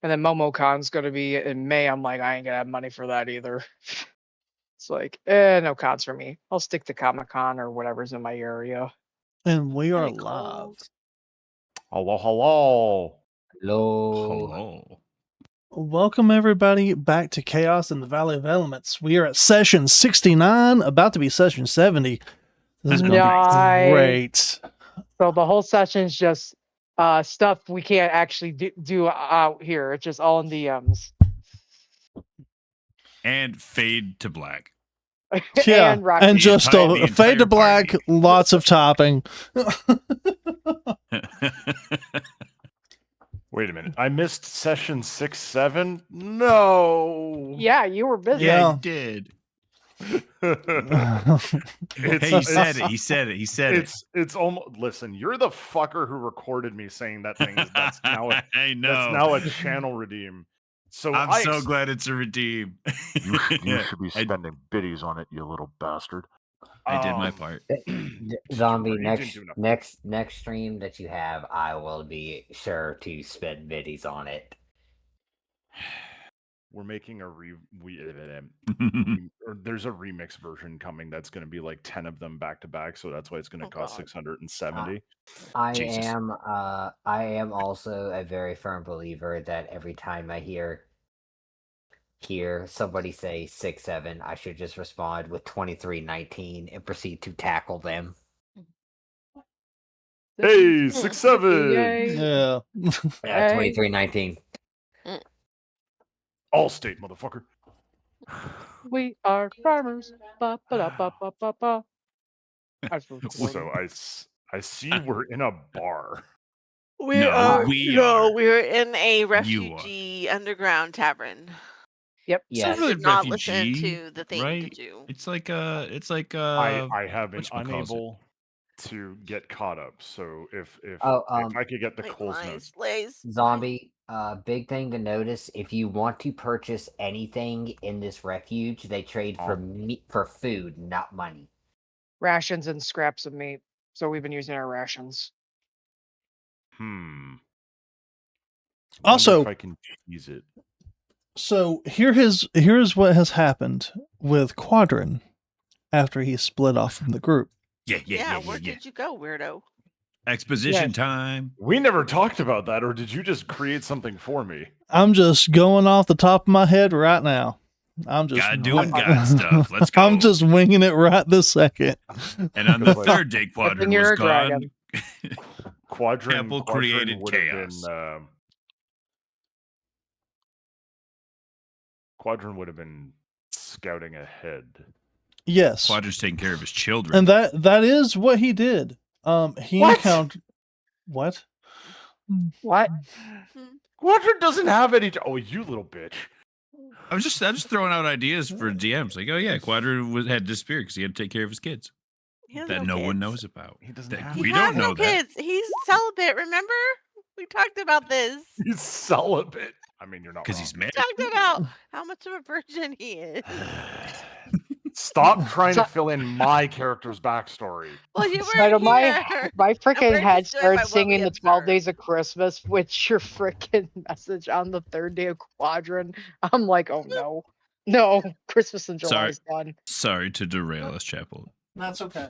And then MomoCon's gonna be in May. I'm like, I ain't gonna have money for that either. It's like, no cons for me. I'll stick to Comic-Con or whatever's in my area. And we are Kinda live. cold. Hello, hello. Hello. Hello. Welcome everybody back to Chaos in the Valley of Elements. We are at session 69, about to be session 70. This is going to Nice. be great. So the whole session's just stuff we can't actually do out here. It's just all in DMs. And fade to black. Yeah, and Rocky. and just The fade to entire black, party. lots of topping. Wait a minute. I missed session 6, 7? No. Yeah, you were busy. Yeah, he did. Hey, he said it. He said it. He said it. It's almost. Listen, you're the fucker who recorded me saying that thing. That's now. I know. That's now a channel redeem. So I'm so glad it's a redeem. You should be spending biddies on it, you little bastard. I did my part. Zombie, You didn't do next stream that you have, I will be sure to spend biddies on it. We're making there's a remix version coming that's going to be like 10 of them back to back, so that's why it's going to cost 670. I Jesus. am also a very firm believer that every time I hear somebody say 6-7, I should just respond with 2319 and proceed to tackle them. Hey, 6-7. Yeah. Yeah, 2319. Allstate, motherfucker. We are farmers. Ba, ba, da, ba, ba, ba, ba. So I see we're in a bar. We are in a refugee underground tavern. Yep. Yes. So do not listen refugee, to the thing right? to do. It's like I have been whatchamacallit. unable to get caught up. So if Oh, I could get the Like Coles lies, notes. lays. Zombie, big thing to notice, if you want to purchase anything in this refuge, they trade for food, not money. Rations and scraps of meat. So we've been using our rations. Also, if I can use it. So here's what has happened with Quadrin after he split off from the group. Yeah, where did you go, weirdo? Exposition time. We never talked about that, or did you just create something for me? I'm just going off the top of my head right now. I'm just doing God stuff. Let's go. I'm just winging it right this second. And on the third day, Quadrin was gone. Quadrin created would chaos. have been. Quadrin would have been scouting ahead. Yes. Quadrin's taking care of his children. And that is what he did. He encountered what? Quadrin doesn't have any. Oh, you little bitch! I'm just throwing out ideas for DMs. Like, oh yeah, Quadrin had disappeared because he had to take care of his kids that no one knows about. He doesn't have. We don't know kids. He's celibate. Remember, we talked about this. He's celibate. I mean, you're not because he's married. We talked about how much of a virgin he is. Stop trying to fill in my character's backstory. Well, you were my freaking head started singing the 12 Days of Christmas with your freaking message on the third day of Quadrin. I'm like, oh no, Christmas in July is done. Sorry to derail us, Chapel. That's okay.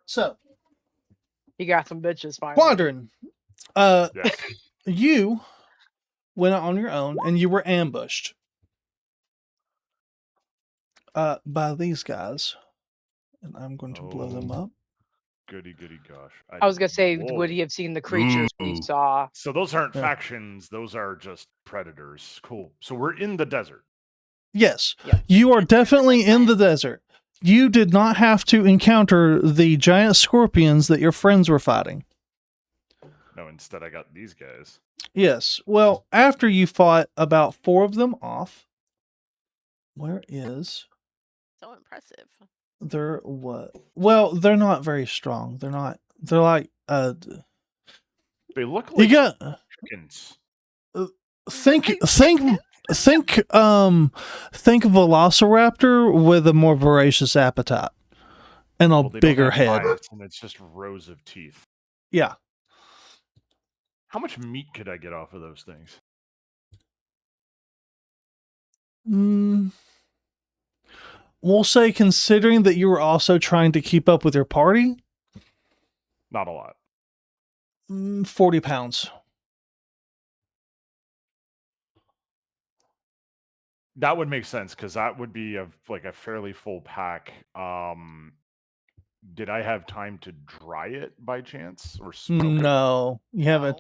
So you got some bitches finally. Quadrin, yes. You went out on your own and you were ambushed by these guys, and I'm going to blow them up. Goody gosh. I was gonna say, would he have seen the creatures we saw? So those aren't factions, those are just predators. Cool. So we're in the desert. Yes. You are definitely in the desert. You did not have to encounter the giant scorpions that your friends were fighting. No, instead I got these guys. Yes. Well, after you fought about 4 of them off, where is... So impressive. They're what? Well, they're not very strong. They're like... They look like chickens. Think Velociraptor with a more voracious appetite and a bigger head. And it's just rows of teeth. Yeah. How much meat could I get off of those things? We'll say, considering that you were also trying to keep up with your party, Not a lot. 40 pounds. That would make sense because that would be a fairly full pack. Did I have time to dry it by chance or smoke it? No, you haven't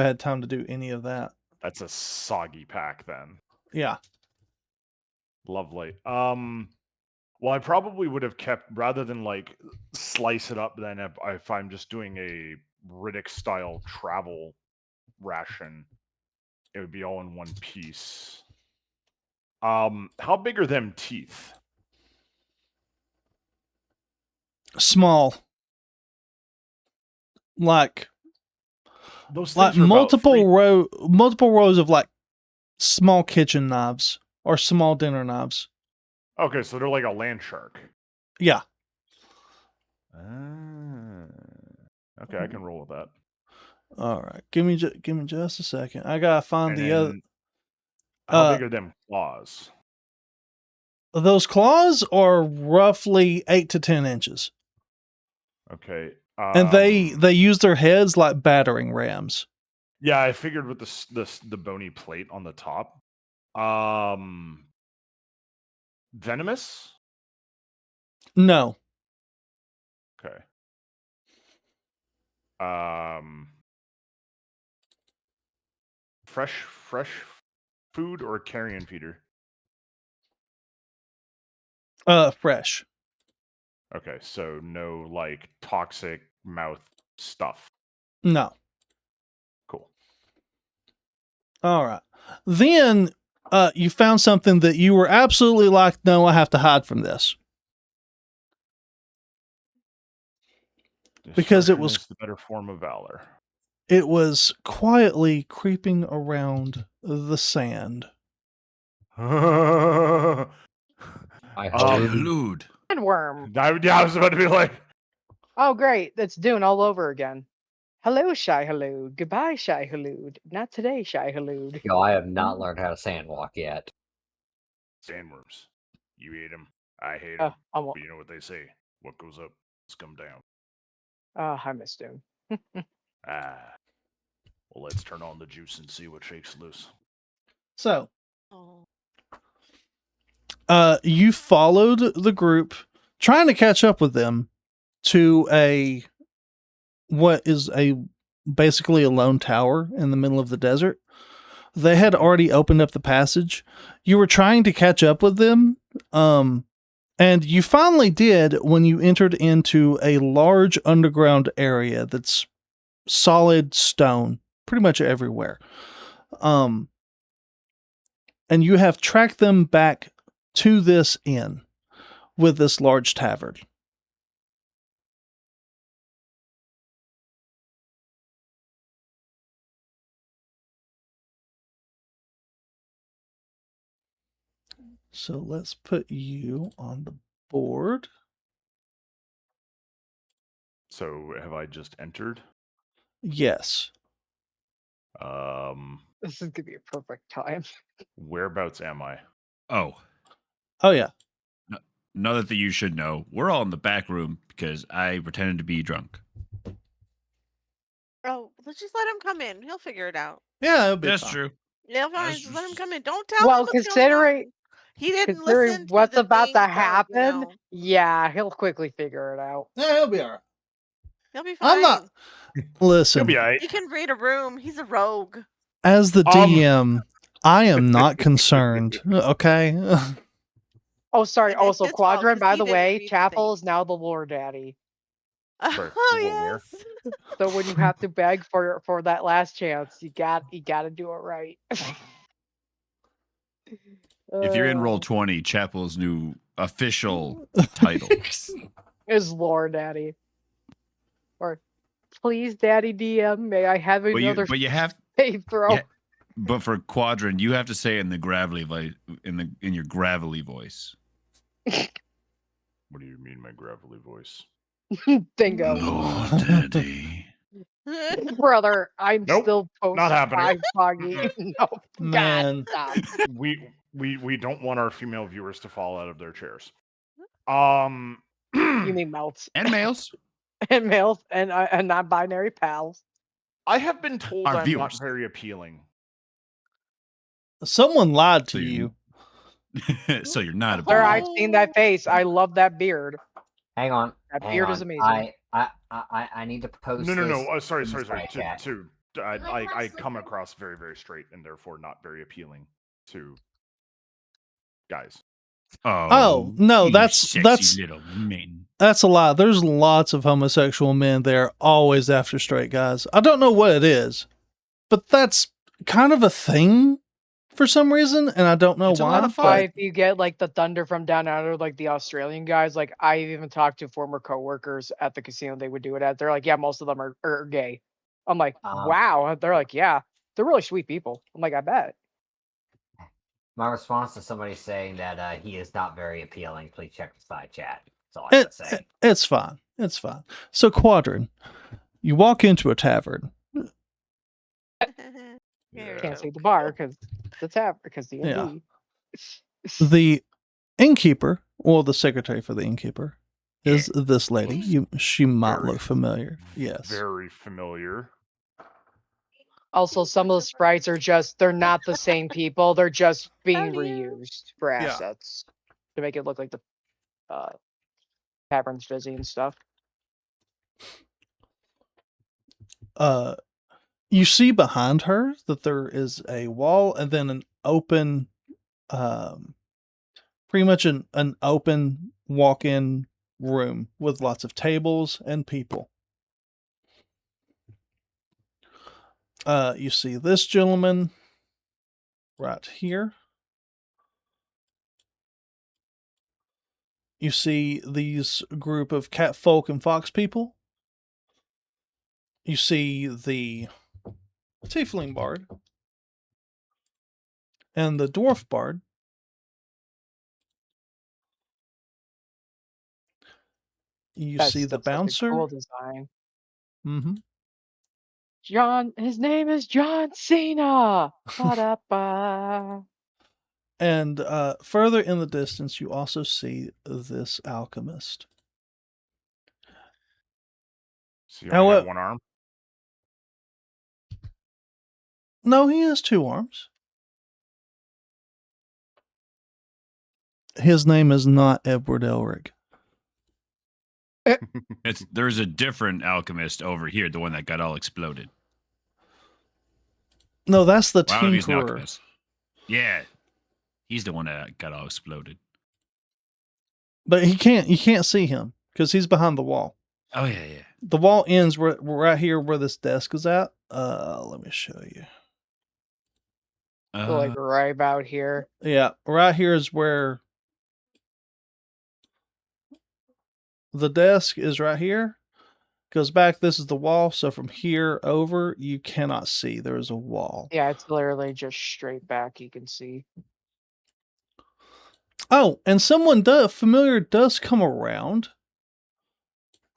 had time to do any of that. That's a soggy pack then. Yeah. Lovely. Well, I probably would have kept, rather than like slice it up then if I'm just doing a Riddick style travel ration, it would be all in one piece. How big are them teeth? Small. Like Those like things are multiple rows of like small kitchen knives or small dinner knives. Okay, so they're like a land shark. Yeah. Okay, I can roll with that. All right. Give me just a second. I gotta find the other. How big are them claws? Those claws are roughly 8 to 10 inches. Okay. And they use their heads like battering rams. Yeah, I figured with the bony plate on the top. Venomous? No. Okay. Fresh food or carrion feeder? Fresh. Okay, so no like toxic mouth stuff. No. Cool. All right. Then you found something that you were absolutely like, no, I have to hide from this. Because it was the better form of valor. It was quietly creeping around the sand. I Halud. Worm. I was about to be like, oh great, that's Dune all over again. Hello, Shy Halud. Goodbye, Shy Halud. Not today, Shy Halud. Yo, I have not learned how to sandwalk yet. Sandworms. You eat them. I hate them. But you know what they say? What goes up must come down. I miss Dune. Well, let's turn on the juice and see what shakes loose. So, you followed the group, trying to catch up with them to what is basically a lone tower in the middle of the desert. They had already opened up the passage. You were trying to catch up with them, and you finally did when you entered into a large underground area that's solid stone pretty much everywhere. And you have tracked them back to this inn with this large tavern. So let's put you on the board. So have I just entered? Yes. This is gonna be a perfect time. Whereabouts am I? Oh yeah. Another thing you should know: we're all in the back room because I pretended to be drunk. Oh, let's just let him come in. He'll figure it out. Yeah, it'll be That's fine. true. Yeah, fine. Just let him come in. Don't tell him Well, what's going on. considering He didn't listen to what's the about thing, to so, happen, yeah, he'll quickly figure it out. Yeah, he'll be all right. He'll be fine. I'm not. Listen, He'll be all right. He can read a room. He's a rogue. As the DM, I am not concerned. Okay. Oh, sorry. And it's Also, his fault, Quadrant, 'cause by he the didn't way, read the Chapel is now the lore daddy. Sorry, Oh where? yes. So when you have to beg for that last chance, you got to do it right. If you're in roll 20, Chapel's new official title is lore daddy. Or please, Daddy DM, may I have another but you have save throw? yeah, but for Quadrant, you have to say it in the gravelly voice, in your gravelly voice. What do you mean, my gravelly voice? Bingo. Lord Daddy. Brother, I'm Nope, still post not happening. foggy. No, Man. God, stop. We We don't want our female viewers to fall out of their chairs. You mean melts and males. and males and non-binary pals. I have been told Our I'm not viewers. very appealing. Someone lied to So you. So you're not a Sir, bully. I've seen that face. I love that beard. Hang on. That hang beard on. is amazing. I need to post No. this Sorry. in the Slack chat. I come across very, very straight and therefore not very appealing to guys. Oh, no, you that's sexy little man. That's a lie. There's lots of homosexual men there, always after straight guys. I don't know what it is, but that's kind of a thing for some reason, and I don't know It's a why. lot of fun. Why if you get like the thunder from down under, like the Australian guys, like I even talked to former coworkers at the casino they would do it at. They're like, yeah, most of them are gay. I'm like, wow. They're like, yeah, they're really sweet people. I'm like, I bet. My response to somebody saying that he is not very appealing, please check the side chat. That's all I gotta say. It's fine. It's fine. So, Quadrin, you walk into a tavern. Can't say the bar because the tavern because the Yeah. D. The innkeeper, or the secretary for the innkeeper, is this lady. She might look familiar. Yes. Very familiar. Also, some of the sprites are they're not the same people. They're just being reused for Yeah. assets to make it look like the tavern's busy and stuff. You see behind her that there is a wall and then an open, pretty much an open walk-in room with lots of tables and people. You see this gentleman right here. You see these group of cat folk and fox people. You see the tiefling bard and the dwarf bard. You see the bouncer. Cool design. Mm-hmm. John, his name is John Cena. Ba-da-ba. And further in the distance, you also see this alchemist. So you only have one arm? No, he has two arms. His name is not Edward Elric. There's a different alchemist over here, the one that got all exploded. No, that's the Well, I don't know if he's an tinkerer. alchemist. Yeah, he's the one that got all exploded. But you can't see him because he's behind the wall. Oh yeah. The wall ends right here where this desk is at. Let me show you. So, like right about here. Yeah, right here is where the desk is right here. Goes back, this is the wall. So from here over, you cannot see. There is a wall. Yeah, it's literally just straight back. You can see. Oh, and someone familiar does come around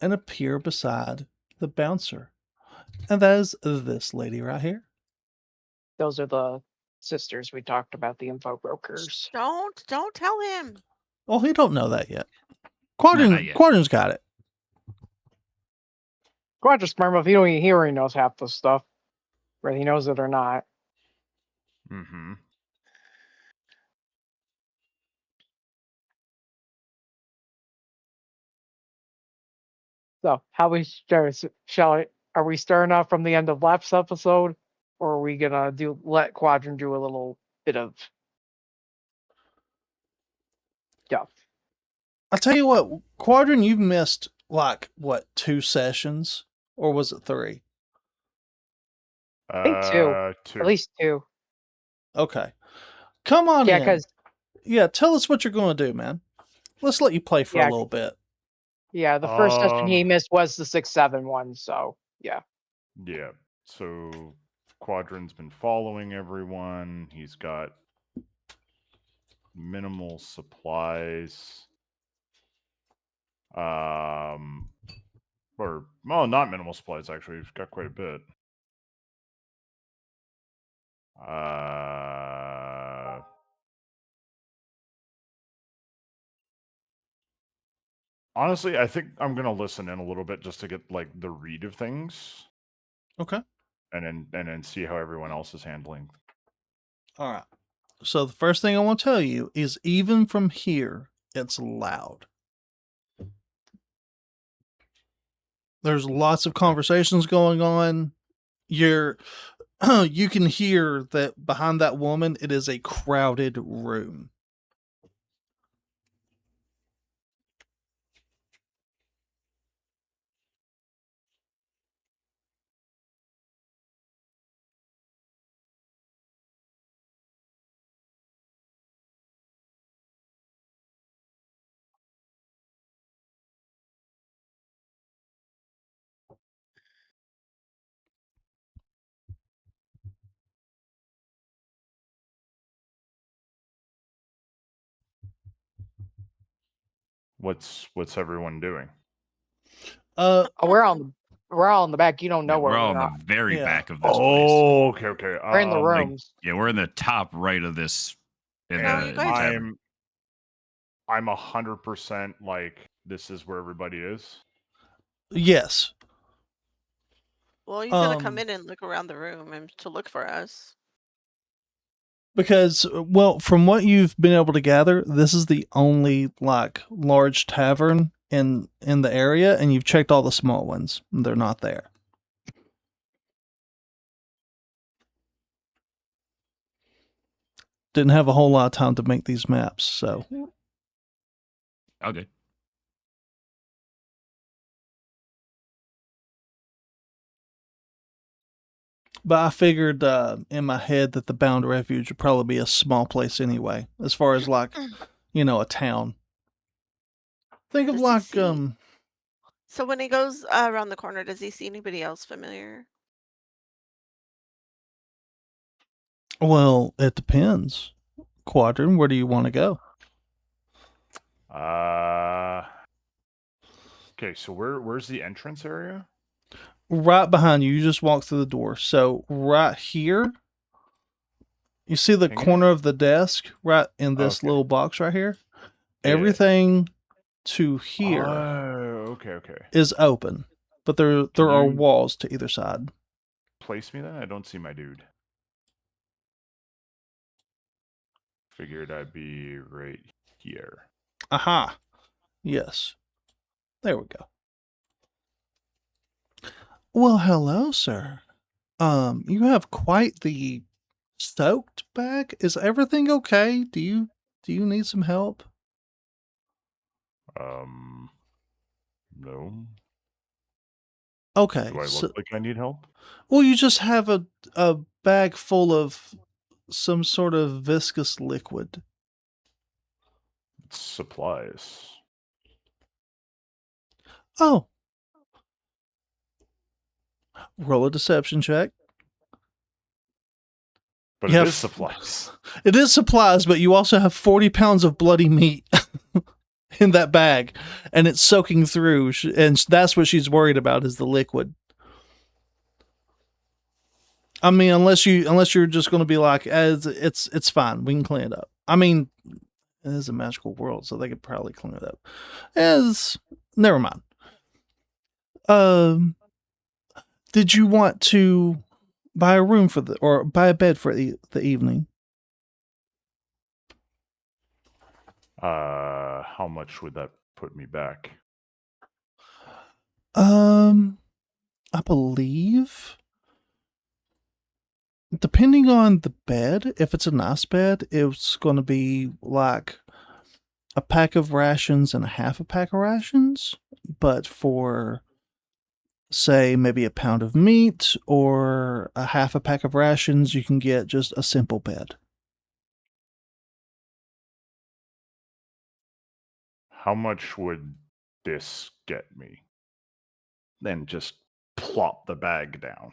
and appear beside the bouncer. And that is this lady right here. Those are the sisters we talked about, the info brokers. Don't tell him. Oh, he don't know that yet. Not yet. Quadrin's got it. Quadra smart enough. He don't even hear. He knows half the stuff, whether he knows it or not. Mm-hmm. So, how we start? Are we starting off from the end of last episode, or are we gonna let Quadrant do a little bit of stuff? I'll tell you what, Quadrant, you've missed like what, 2 sessions, or was it 3? I think 2. At least 2. Okay, come on Yeah, in. because tell us what you're going to do, man. Let's let you play for a little bit. Yeah, the first session he missed was the 6-7 one, so yeah. Yeah. So Quadrant's been following everyone. He's got minimal supplies. Or well, not minimal supplies actually. He's got quite a bit. Honestly, I think I'm gonna listen in a little bit just to get like the read of things. Okay. And then see how everyone else is handling. All right. So the first thing I want to tell you is even from here, it's loud. There's lots of conversations going on. You can hear that behind that woman, it is a crowded room. What's everyone doing? Uh, we're all in the back. You don't know Yeah, where we're all in we're the at. very Yeah. back of this place. Oh, okay. We're in the Like, rooms. yeah, we're in the top right of this. In No, the, you in the guys- tavern. I'm 100% like this is where everybody is. yes. Well, he's gonna come in and look around the room and to look for us. Because, well, from what you've been able to gather, this is the only like large tavern in the area, and you've checked all the small ones. They're not there. Didn't have a whole lot of time to make these maps, so. Okay. But I figured in my head that the Bound Refuge would probably be a small place anyway, as far as like, a town. Think of Does he like see- So when he goes around the corner, does he see anybody else familiar? Well, it depends. Quadrant, where do you want to go? Okay, so where's the entrance area? Right behind you. You just walk through the door. So right here, you see the Hang corner of the desk right in this Okay. little box right here? Yeah. Everything to here Oh, okay. is open, but there Can are you- walls to either side. Place me then? I don't see my dude. Figured I'd be right here. Aha. Yes. There we go. Well, hello, sir. You have quite the soaked bag. Is everything okay? Do you need some help? No. Okay. Do I look like I need help? Well, you just have a bag full of some sort of viscous liquid. It's supplies. Oh. Roll a deception check. But You it have- is supplies. It is supplies, but you also have 40 pounds of bloody meat in that bag, and it's soaking through, and that's what she's worried about is the liquid. I mean, unless you're just going to be like, it's fine, we can clean it up. I mean, it is a magical world, so they could probably clean it up. Never mind. Did you want to buy a room or buy a bed for the evening? How much would that put me back? I believe, depending on the bed, if it's a nice bed, it's going to be like a pack of rations and a half a pack of rations. But for, say, maybe a pound of meat or a half a pack of rations, you can get just a simple bed. How much would this get me? Then just plop the bag down.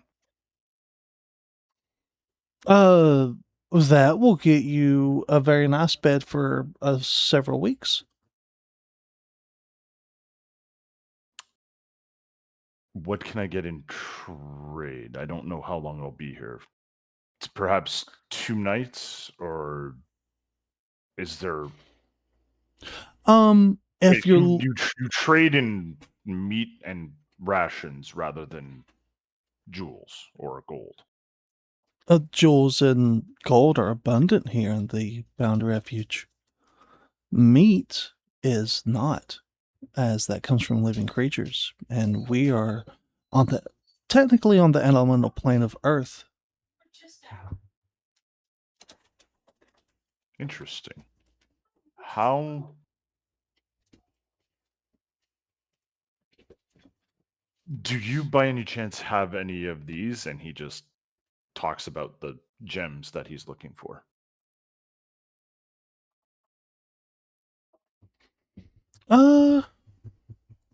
That will get you a very nice bed for several weeks. What can I get in trade? I don't know how long I'll be here. It's perhaps 2 nights, or is there... If you, you're you trade in meat and rations rather than jewels or gold. jewels and gold are abundant here in the Bound Refuge. Meat is not, as that comes from living creatures, and we are on the technically on the elemental plane of Earth. Interesting. How do you by any chance have any of these? And he just talks about the gems that he's looking for.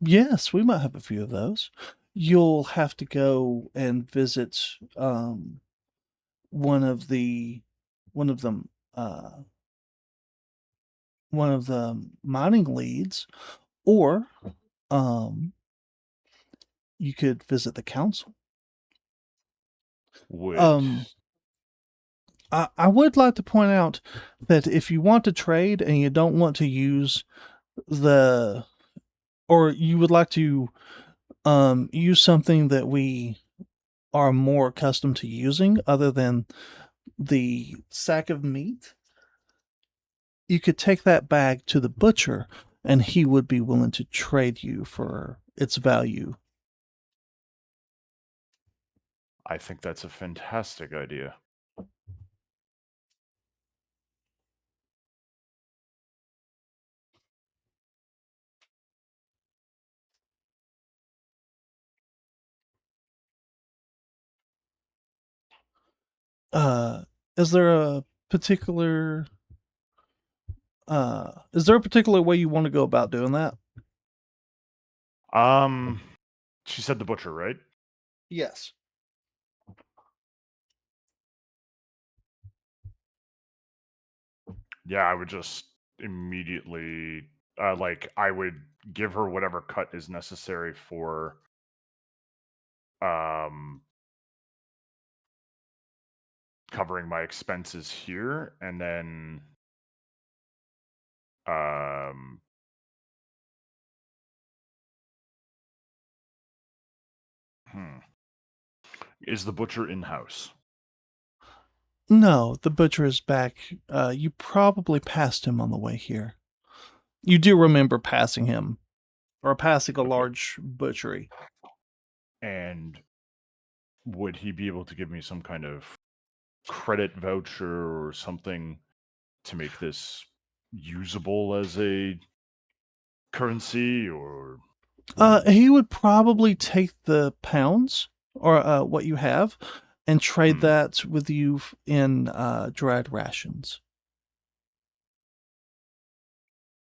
Yes, we might have a few of those. You'll have to go and visit one of the one of them one of the mining leads, or um you could visit the council. Would Um I would like to point out that if you want to trade and you don't want to use the or you would like to use something that we are more accustomed to using other than the sack of meat, you could take that bag to the butcher and he would be willing to trade you for its value. I think that's a fantastic idea. Uh, is there a particular is there a particular way you want to go about doing that? She said the butcher, right? Yes. Yeah, I would just immediately like I would give her whatever cut is necessary for um covering my expenses here, and then um hmm. Is the butcher in house? No, the butcher is back. You probably passed him on the way here. You do remember passing him, or passing a Okay. large butchery. And would he be able to give me some kind of credit voucher or something to make this usable as a currency, or He would probably take the pounds or what you have and trade Hmm. that with you in dried rations.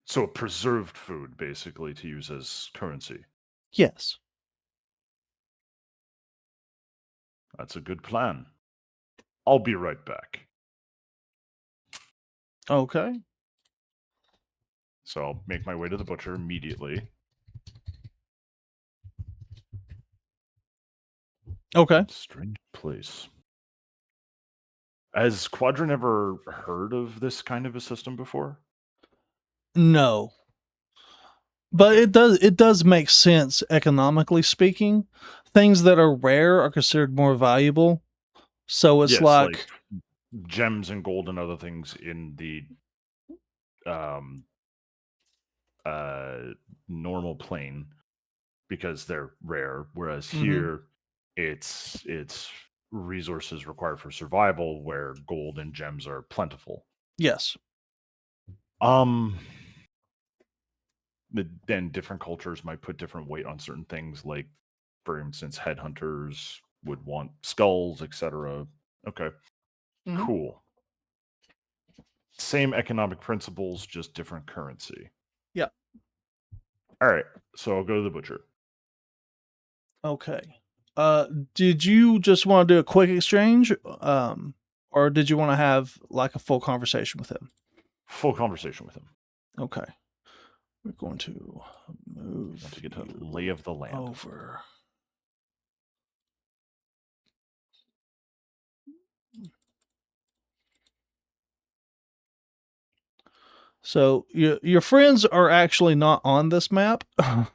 So preserved food basically to use as currency. Yes. That's a good plan. I'll be right back. Okay. So I'll make my way to the butcher immediately. Okay. Strange place. Has Quadrant ever heard of this kind of a system before? No. But Okay. it does make sense economically speaking. Things that are rare are considered more valuable. So it's Yes, like like gems and gold and other things in the um normal plane because they're rare, whereas mhm, here it's resources required for survival where gold and gems are plentiful. yes. Um then different cultures might put different weight on certain things, like for instance headhunters would want skulls, etc. Okay, Mhm. cool. Same economic principles, just different currency. Yeah. All right, so I'll go to the butcher. Okay. Did you just want to do a quick exchange or did you want to have like a full conversation with him? Full conversation with him. Okay. We're going to move Want to get a you lay of the land. over. So your friends are actually not on this map. That's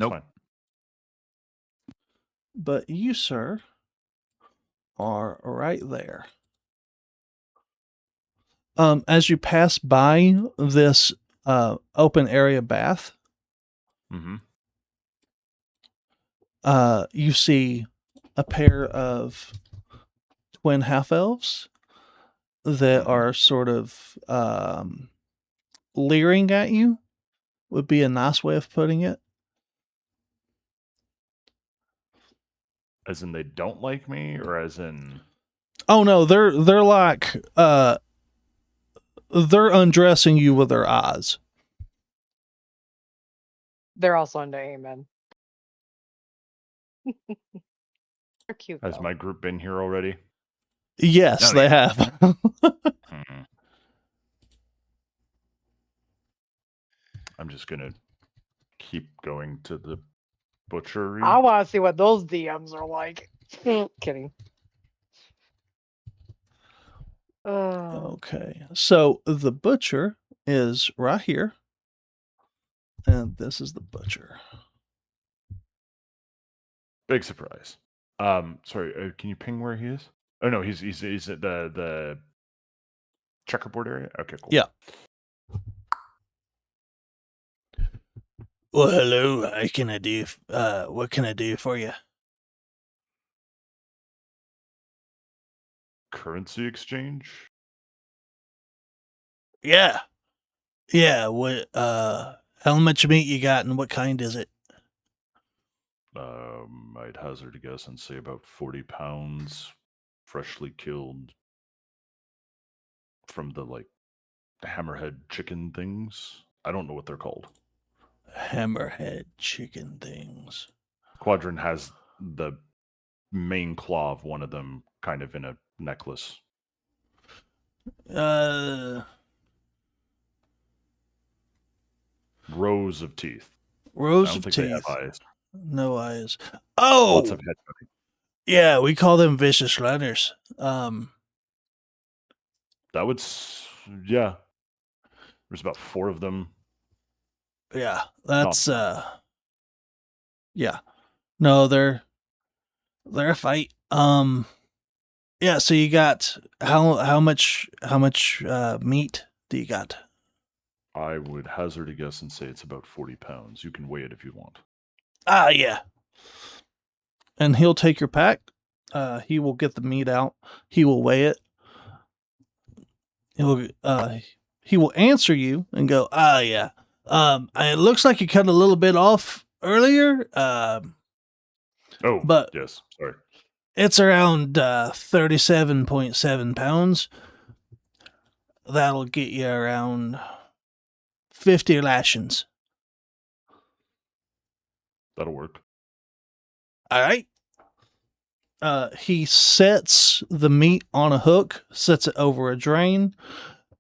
Nope. fine. But you, sir, are right there. As you pass by this open area bath, Mm-hmm. you see a pair of twin half elves that are sort of leering at you, would be a nice way of putting it. As in they don't like me, or as in? Oh no, they're like they're undressing you with their eyes. They're also into Amen. They're cute. Has though. my group been here already? Yes, Oh, they yeah. have. I'm just gonna keep going to the butchery. I want to see what those DMs are like. Kidding. Okay, so the butcher is right here, and this is the butcher. Big surprise. Sorry, can you ping where he is? Oh no, he's at the checkerboard area. Okay, cool. Yeah. Well, hello. What can I do for you? Currency exchange. Yeah. Yeah. What? How much meat you got, and what kind is it? I'd hazard a guess and say about 40 pounds, freshly killed from the hammerhead chicken things. I don't know what they're called. Hammerhead chicken things. Quadrant has the main claw of one of them kind of in a necklace. Rows of teeth. I Rows don't of think they teeth. have eyes. No eyes. Lots Oh, of head cutting. yeah. We call them vicious runners. That would, yeah. There's about 4 of them. Yeah. That's yeah. No, they're a fight. Yeah. So you got how much meat do you got? I would hazard a guess and say it's about 40 pounds. You can weigh it if you want. Ah, yeah. And he'll take your pack. He will get the meat out. He will weigh it. He will answer you and go, ah, yeah. It looks like you cut a little bit off earlier. Oh, But yes. Sorry. it's around 37.7 pounds. That'll get you around 50 lashings. That'll work. All right. He sets the meat on a hook, sets it over a drain,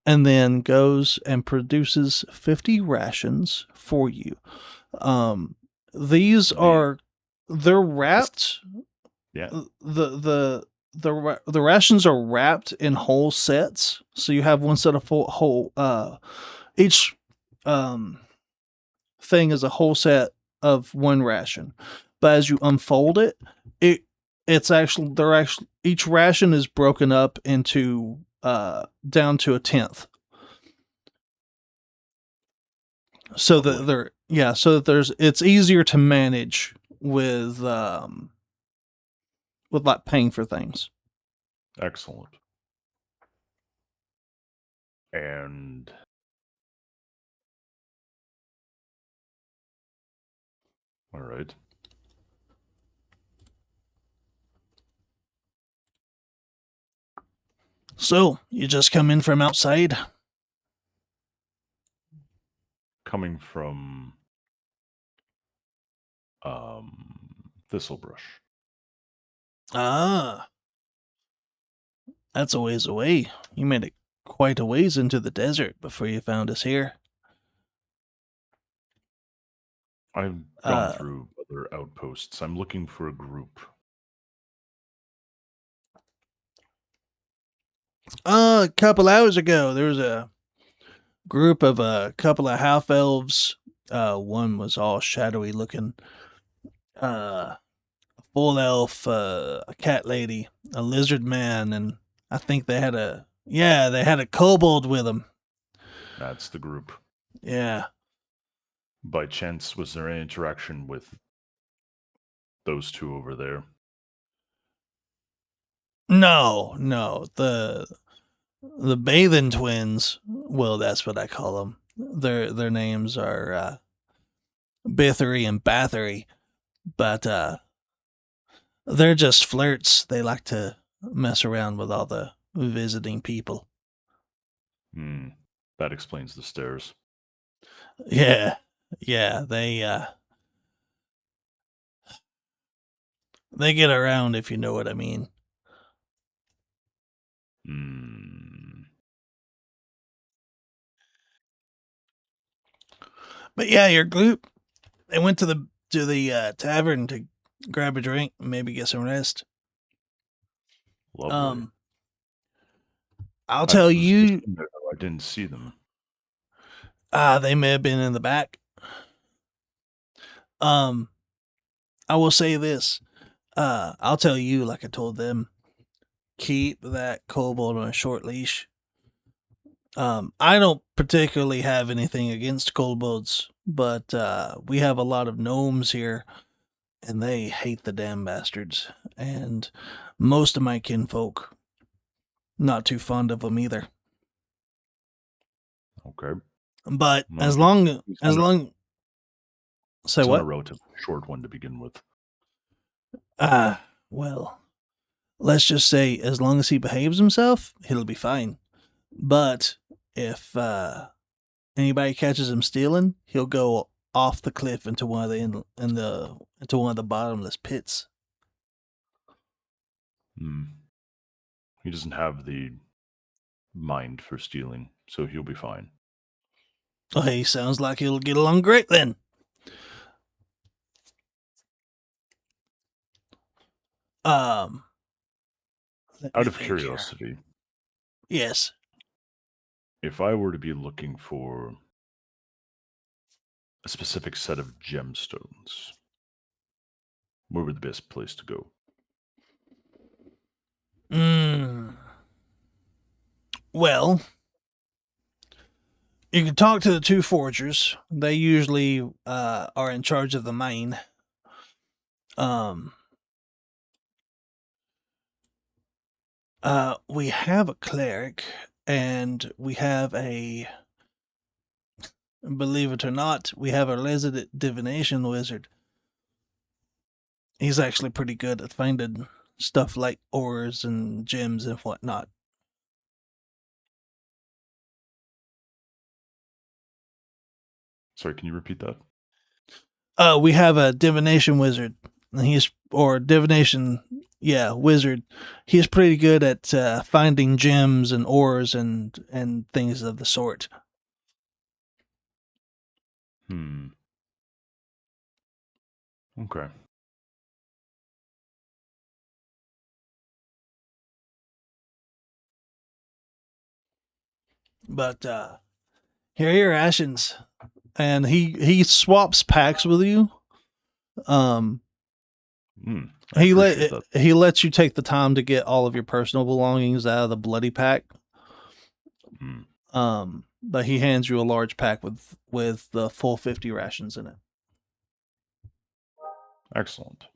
and then goes and produces 50 rations for you. These are they're wrapped. Yeah. The rations are wrapped in whole sets, so you have one set of whole. Each thing is a whole set of one ration, but as you unfold it, it's actually each ration is broken up into down to a tenth. So that it's easier to manage with like paying for things. Excellent. And all right. So you just come in from outside? Coming from Thistlebrush. Ah, that's a ways away. You made it quite a ways into the desert before you found us here. I've gone through other outposts. I'm looking for a group. A couple hours ago, there was a group of a couple of half elves. One was all shadowy looking. A full elf, a cat lady, a lizard man, and I think they had a kobold with them. That's the group. Yeah. By chance, was there any interaction with those two over there? No. The Bathing Twins. Well, that's what I call them. Their names are Bithery and Bathory, but they're just flirts. They like to mess around with all the visiting people. That explains the stairs. Yeah, they get around, if you know what I mean. But yeah, your group, they went to the tavern to grab a drink and maybe get some rest. Lovely. I'll tell you. I didn't see them. They may have been in the back. I will say this. I'll tell you, like I told them, keep that kobold on a short leash. I don't particularly have anything against kobolds, but we have a lot of gnomes here, and they hate the damn bastards. And most of my kinfolk, not too fond of them either. Okay. But Well, as long say it's what? a relatively short one to begin with. Well, let's just say as long as he behaves himself, he'll be fine. But if anybody catches him stealing, he'll go off the cliff into one of the bottomless pits. He doesn't have the mind for stealing, so he'll be fine. Oh, he sounds like he'll get along great then. Out of curiosity. Yes. If I were to be looking for a specific set of gemstones, where would the best place to go? Well, you can talk to the two forgers. They usually are in charge of the mine. We have a cleric, and we have believe it or not, we have a resident divination wizard. He's actually pretty good at finding stuff like ores and gems and whatnot. Sorry, can you repeat that? We have a divination wizard. Wizard. He's pretty good at finding gems and ores and things of the sort. Okay. But here are your rations, and he swaps packs with you. He lets you take the time to get all of your personal belongings out of the bloody pack. But he hands you a large pack with the full 50 rations in it. Excellent.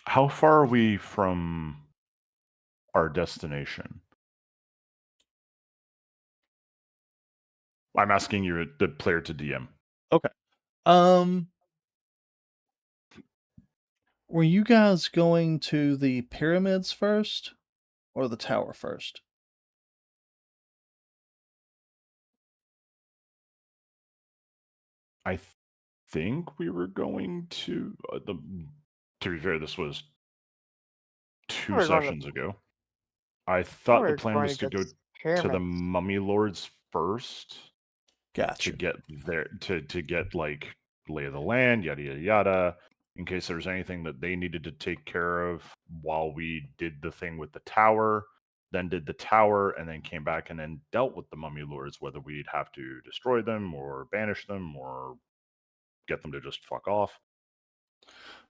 How far are we from our destination? I'm asking you, the player to DM. Okay. Were you guys going to the pyramids first or the tower first? I think we were going to to be fair, this was 2 sessions ago. I thought the plan was to go to the Mummy Lords first. Gotcha. To get there, to get like lay of the land, yada yada yada. in case there's anything that they needed to take care of while we did the thing with the tower, then did the tower, and then came back and then dealt with the mummy lords, whether we'd have to destroy them or banish them or get them to just fuck off.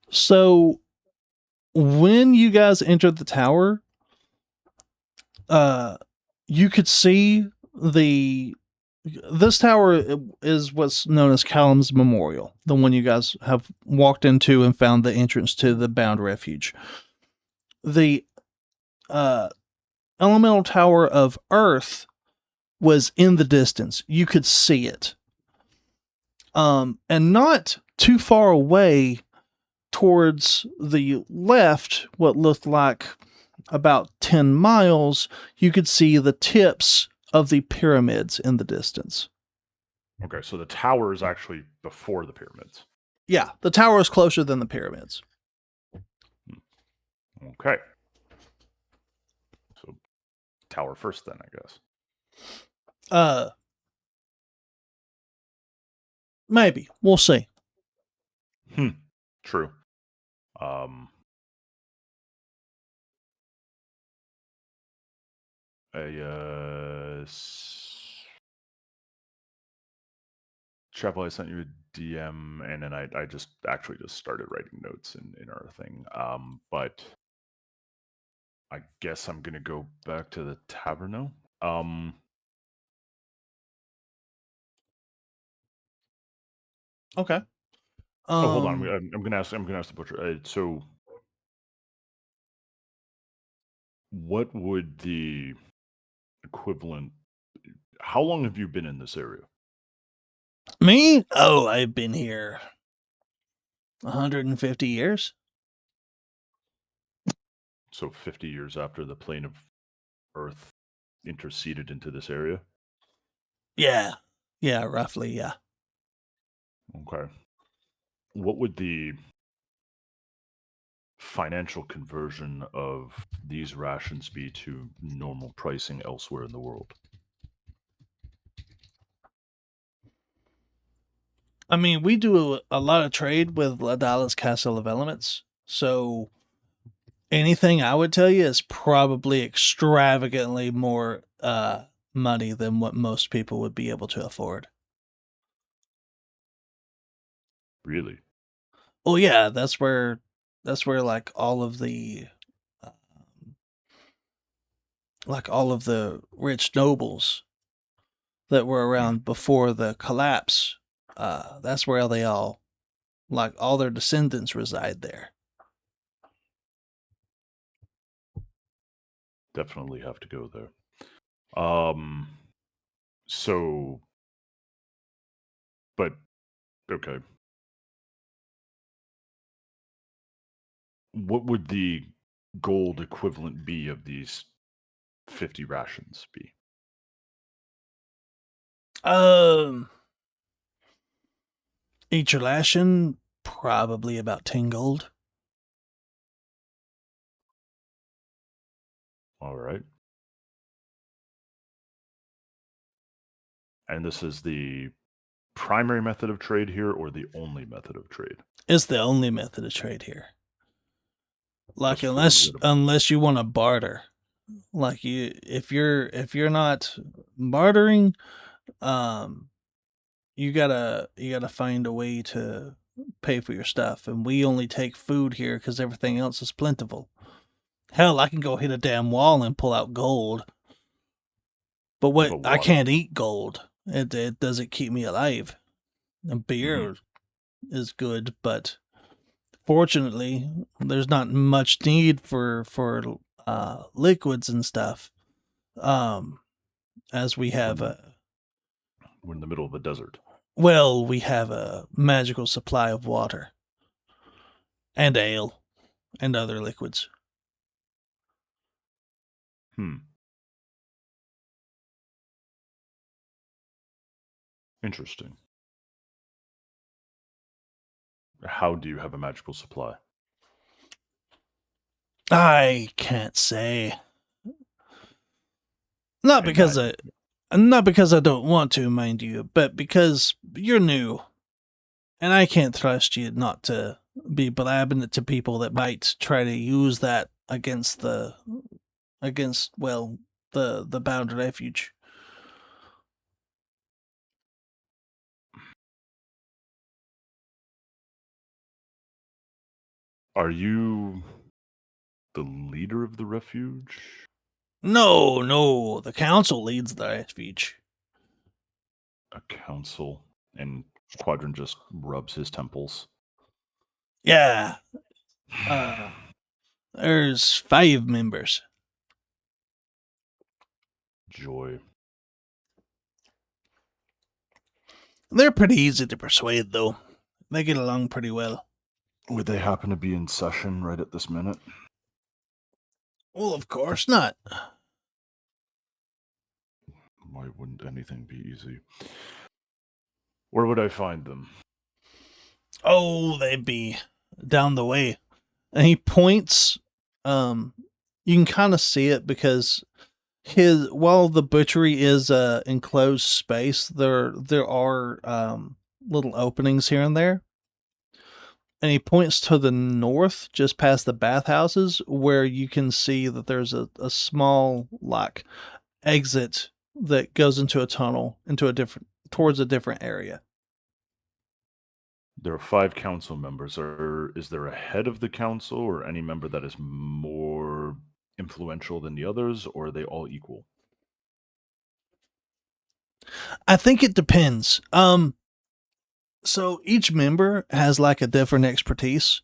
So when you guys entered the tower, you could see this tower is what's known as Callum's Memorial, the one you guys have walked into and found the entrance to the Bound Refuge. The elemental tower of Earth was in the distance. You could see it. And not too far away towards the left, what looked like about 10 miles, you could see the tips of the pyramids in the distance. Okay, so the tower is actually before the pyramids. Yeah, the tower is closer than the pyramids. Okay. So tower first then, I guess. Maybe. We'll see. True. Chapel, I sent you a DM, and then I just actually just started writing notes in our thing. But I guess I'm gonna go back to the tavern now. Okay. Oh, hold on. I'm gonna ask the butcher. So, what would the equivalent? How long have you been in this area? Me? Oh, I've been here 150 years. So 50 years after the plane of Earth interceded into this area? Yeah. Yeah, roughly, yeah. Okay. What would the financial conversion of these rations be to normal pricing elsewhere in the world? I mean, we do a lot of trade with Ladala's Castle of Elements, so anything I would tell you is probably extravagantly more money than what most people would be able to afford. Really? Well, yeah, that's where like all of the rich nobles that were around before the collapse, that's where they all their descendants reside there. Definitely have to go there. So, but okay. What would the gold equivalent be of these 50 rations be? Each ration probably about 10 gold. All right. And this is the primary method of trade here, or the only method of trade? It's the only method of trade here. Like Just unless you want to barter. Like if you're not bartering, you gotta find a way to pay for your stuff, and we only take food here because everything else is plentiful. Hell, I can go hit a damn wall and pull out gold, but I can't eat gold. It doesn't keep me alive. And beer is good, but fortunately, there's not much need for liquids and stuff. As we have we're in the middle of a desert. Well, we have a magical supply of water and ale and other liquids. Interesting. How do you have a magical supply? I can't say. Not because I don't want to, mind you, but because you're new, and I can't trust you not to be blabbing it to people that might try to use that against the bound refuge. Are you the leader of the refuge? No, the council leads the refuge. A council, and Quadrant just rubs his temples. Yeah. There's 5 members. Joy. They're pretty easy to persuade, though. They get along pretty well. Would they happen to be in session right at this minute? Well, of course not. Why wouldn't anything be easy? Where would I find them? Oh, they'd be down the way. And he points. You can kind of see it because while the butchery is a enclosed space, there are little openings here and there. And he points to the north, just past the bathhouses, where you can see that there's a small exit that goes into a tunnel towards a different area. There are 5 council members. Is there a head of the council or any member that is more influential than the others, or are they all equal? I think it depends. So each member has like a different expertise.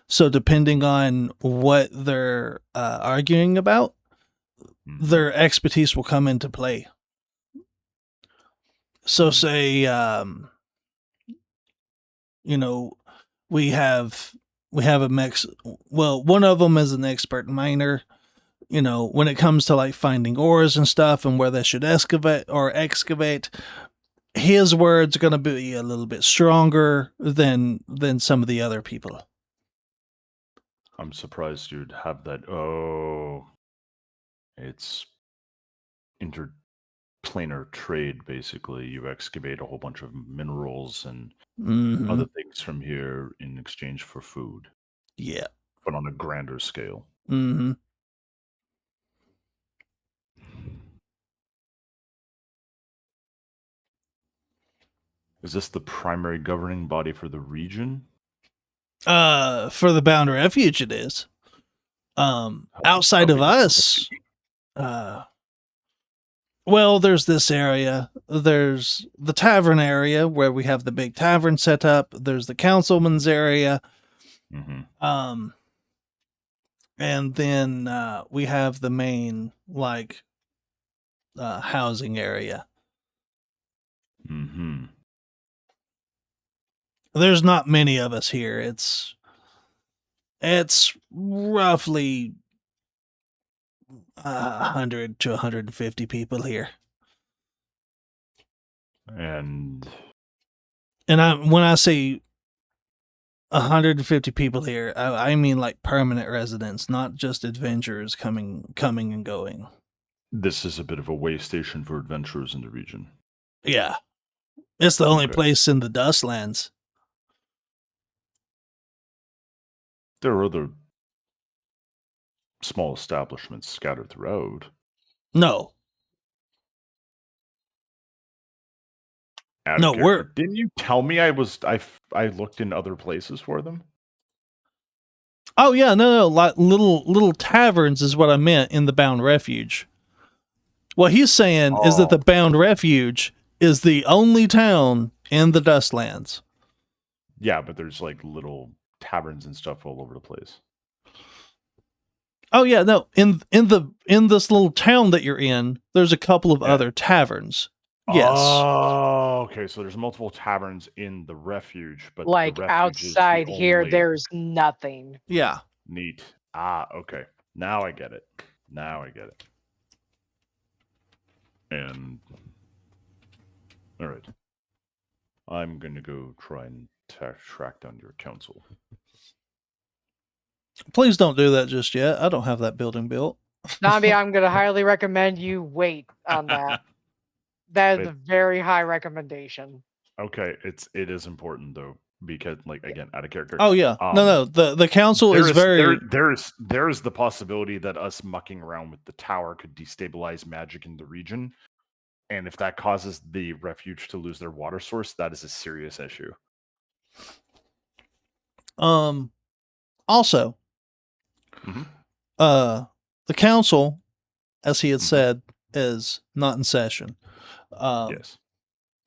So depending on what they're arguing about, their expertise will come into play. So say, we have a mix. Well, one of them is an expert miner. When it comes to like finding ores and stuff and where they should excavate, his word's going to be a little bit stronger than some of the other people. I'm surprised you'd have that. Oh, it's interplanar trade, basically. You excavate a whole bunch of minerals and other things from here in exchange for food. Yeah. But on a grander scale. Mm-hmm. Is this the primary governing body for the region? For the Bound Refuge, it is. Outside of us, well, there's this area. There's the tavern area where we have the big tavern set up. There's the councilman's area. Mm-hmm. And then we have the main housing area. Mm-hmm. There's not many of us here. It's roughly 100 to 150 people here. And when I say 150 people here, I mean like permanent residents, not just adventurers coming and going. This is a bit of a way station for adventurers in the region. Yeah. It's the only place in the Dustlands. There are other small establishments scattered throughout. No. Didn't you tell me I looked in other places for them? Oh yeah, no, like little taverns is what I meant in the Bound Refuge. What he's saying is that the Bound Refuge is the only town in the Dustlands. Yeah, but there's like little taverns and stuff all over the place. Oh yeah, no, in this little town that you're in, there's a couple of other taverns. Yes. Oh, okay. So there's multiple taverns in the refuge, but like the refuge outside is the here, only... there's nothing. Yeah. Neat. Okay. Now I get it. And all right, I'm gonna go try and track down your council. Please don't do that just yet. I don't have that building built. Zombie, I'm gonna highly recommend you wait on that. That is a very high recommendation. Okay, it is important though. because, like, again, out of character. Oh yeah, no. The council is very. There's the possibility that us mucking around with the tower could destabilize magic in the region, and if that causes the refuge to lose their water source, that is a serious issue. Also, the council, as he had said, is not in session. Yes.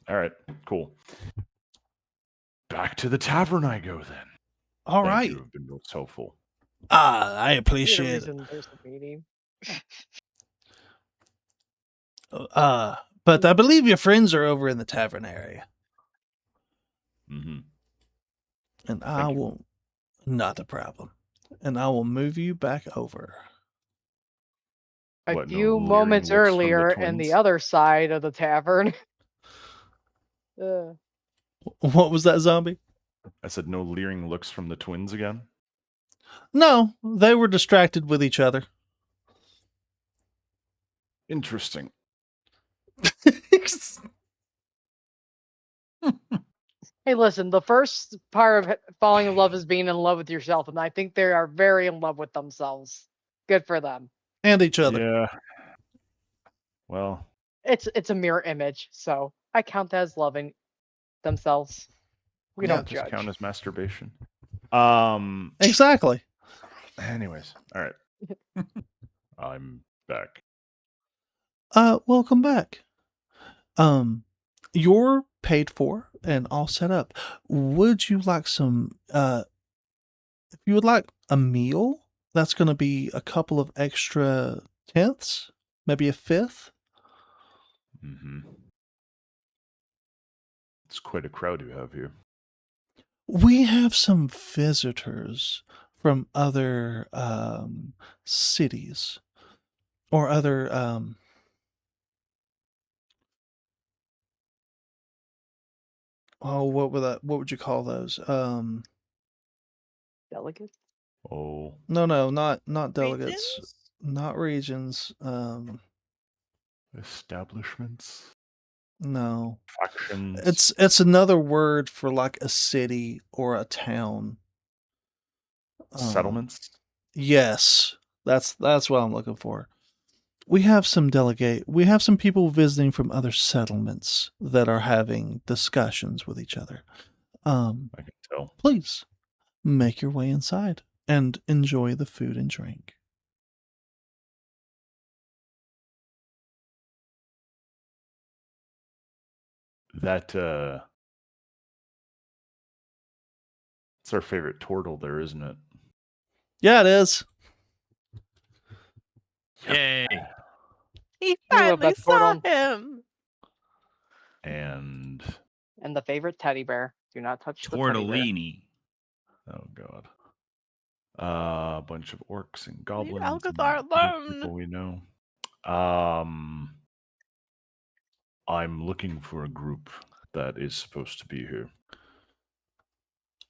All right. Cool. Back to the tavern I go then. All Thank right. you. Have been most helpful. I There's a appreciate it. reason there's a meeting. But I believe your friends are over in the tavern area. And I will, not a problem. And I will move you back over. A few moments earlier in the other side of the tavern. What was that, zombie? I said no leering looks from the twins again? No, they were distracted with each other. Interesting. Hey, listen, the first part of falling in love is being in love with yourself, and I think they are very in love with themselves. Good for them. And each other. Yeah. Well, it's a mirror image, so I count that as loving themselves. We don't does it judge. count as masturbation? Exactly. Anyways, all right. I'm back. Welcome back. You're paid for and all set up. Would you like some if you would like a meal, that's going to be a couple of extra tenths, maybe a fifth. It's quite a crowd you have here. We have some visitors from other cities or other what would you call those? Delegates? Oh. No, not delegates. Regions? Not regions. Establishments? No. Factions? It's another word for like a city or a town. Settlements? Yes. That's what I'm looking for. We have some people visiting from other settlements that are having discussions with each other. I can tell. Please make your way inside and enjoy the food and drink. That it's our favorite turtle there, isn't it? Yeah, it is. Yay. He I love finally that saw turtle. him. And the favorite teddy bear. Do not touch the teddy bear. Tortellini. Oh god. A bunch of orcs and goblins. Leave and Alcazar other alone. people we know. I'm looking for a group that is supposed to be here.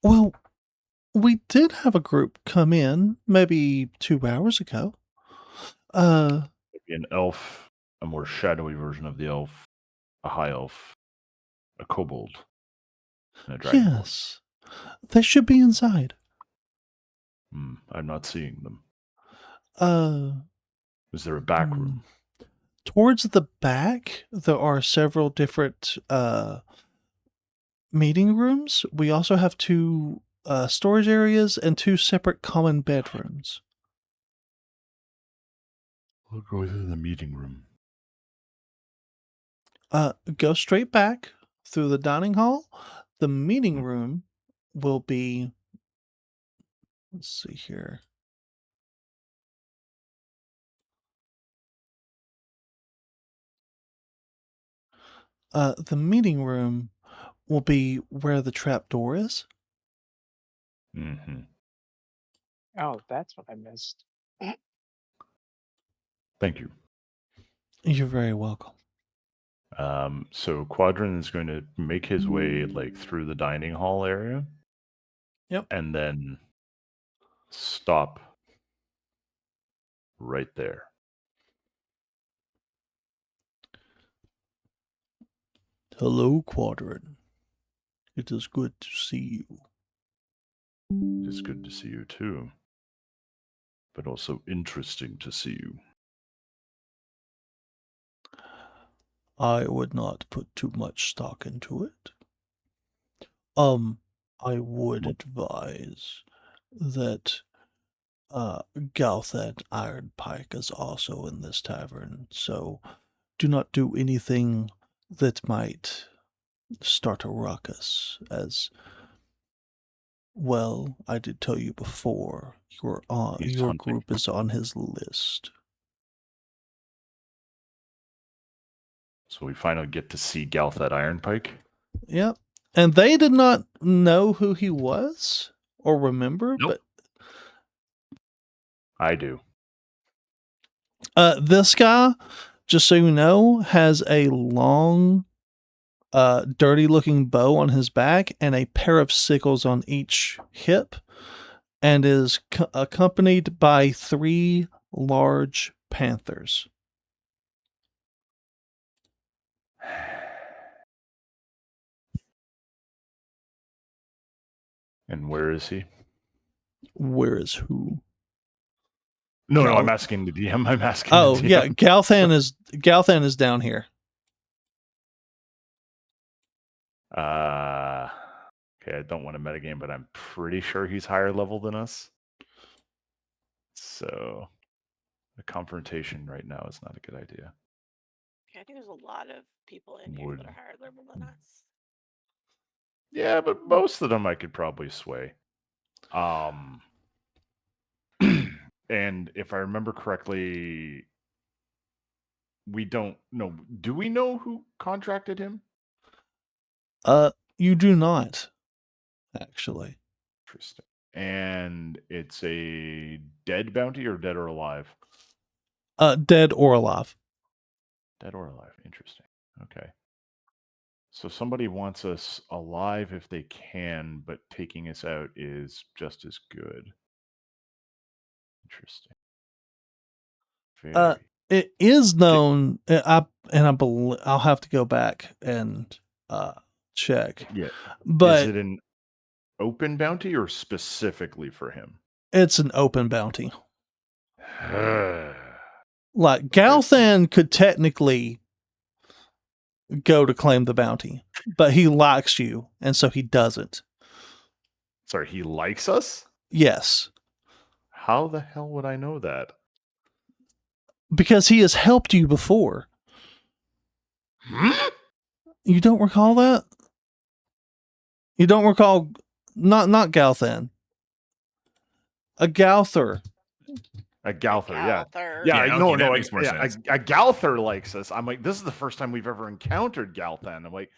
Well, we did have a group come in maybe 2 hours ago. Maybe an elf, a more shadowy version of the elf, a high elf, a kobold, and a dragonborn. Yes. They should be inside. I'm not seeing them. Is there a back room? Towards the back, there are several different meeting rooms. We also have 2 storage areas and 2 separate common bedrooms. We'll go through the meeting room. Go straight back through the dining hall. The meeting room will be, let's see here. The meeting room will be where the trap door is. Oh, that's what I missed. Thank you. You're very welcome. So Quadrant is going to make his way like through the dining hall area. Yep. And then stop right there. Hello, Quadrant. It is good to see you. It's good to see you too. But also interesting to see you. I would not put too much stock into it. I would advise that Galthan Ironpike is also in this tavern, so do not do anything that might start a ruckus, as well, I did tell you before, your group is on his list. So we finally get to see Galthan Ironpike. Yep. And they did not know who he was or remember, Nope. but I do. this guy, just so you know, has a long, dirty looking bow on his back and a pair of sickles on each hip, and is accompanied by 3 large panthers. And where is he? Where is who? No, I'm asking the DM. I'm asking Oh, the DM. yeah, Galthan is down here. Okay, I don't want to metagame, but I'm pretty sure he's higher level than us. So a confrontation right now is not a good idea. Okay, I think there's a lot of people in here that are higher level than us. Yeah, but most of them I could probably sway. And if I remember correctly, we don't know. Do we know who contracted him? You do not, actually. Interesting. And it's a dead bounty or dead or alive? Dead or alive. Dead or alive. Interesting. Okay. So somebody wants us alive if they can, but taking us out is just as good. Interesting. Very. It is known. I'll have to go back and check. Yeah. But is it an open bounty or specifically for him? It's an open bounty. Like Galthan could technically go to claim the bounty, but he likes you, and so he doesn't. Sorry, he likes us? Yes. How the hell would I know that? Because he has helped you before. You don't recall that? You don't recall not Galthan. A Galther. A Galther, yeah. Yeah, Yeah, no, that makes more sense. A Galther likes us. I'm like, this is the first time we've ever encountered Galthan. I'm like,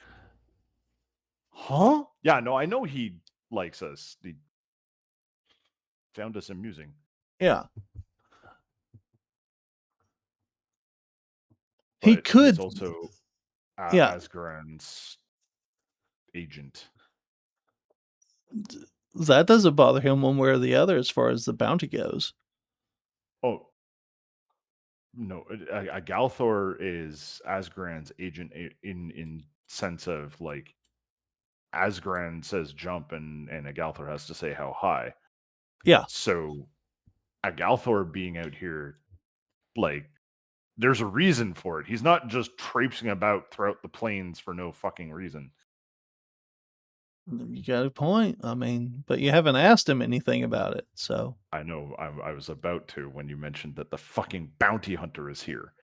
huh? Yeah, no, I know he likes us. He found us amusing. Yeah. But he could he's also Asgran's agent. That doesn't bother him one way or the other as far as the bounty goes. Oh. No, a Galthor is Asgran's agent in sense of like Asgran says jump and a Galthor has to say how high. Yeah. So a Galthor being out here, like, there's a reason for it. He's not just traipsing about throughout the plains for no fucking reason. You got a point. I mean, but you haven't asked him anything about it, so. I know. I was about to when you mentioned that the fucking bounty hunter is here.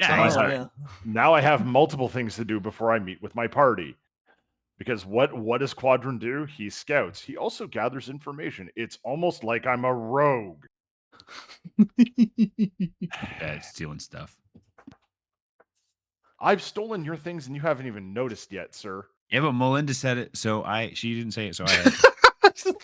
Yeah, so now I have multiple things to do before I meet with my party. Because what does Quadrant do? He scouts. He also gathers information. It's almost like I'm a rogue. Bad stealing stuff. I've stolen your things and you haven't even noticed yet, sir. Yeah, but Melinda said it, so she didn't say it, so I had to.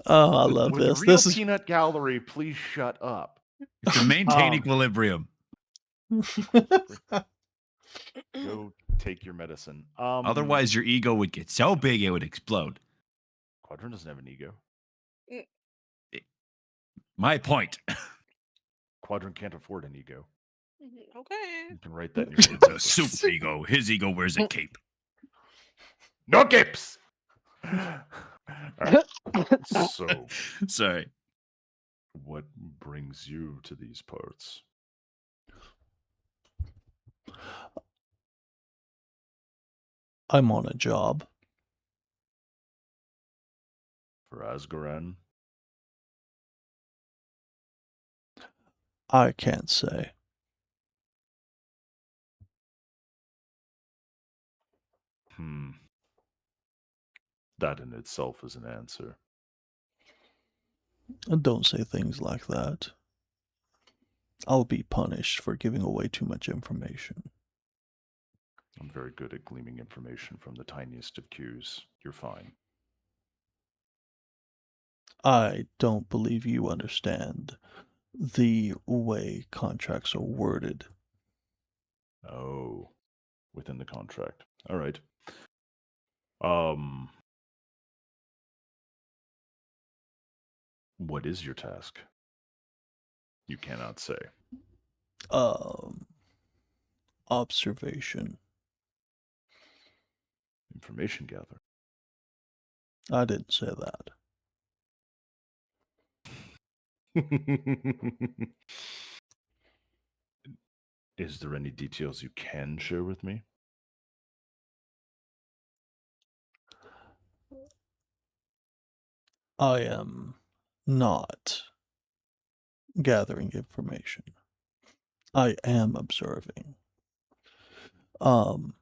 Oh, I love this. The real peanut gallery, please shut up. To maintain equilibrium. Go take your medicine. Otherwise, your ego would get so big it would explode. Quadrant doesn't have an ego. My point. Quadrant can't afford an ego. Okay. You can write that in your It's notes. a Edward. super ego. His ego wears a cape. No capes. All right. So, Sorry. what brings you to these parts? I'm on a job. For Asgaran? I can't say. That in itself is an answer. Don't say things like that. I'll be punished for giving away too much information. I'm very good at gleaming information from the tiniest of cues. You're fine. I don't believe you understand the way contracts are worded. Oh, within the contract. All right. What is your task? You cannot say. Observation. Information gather. I didn't say that. Is there any details you can share with me? I am not gathering information. I am observing. And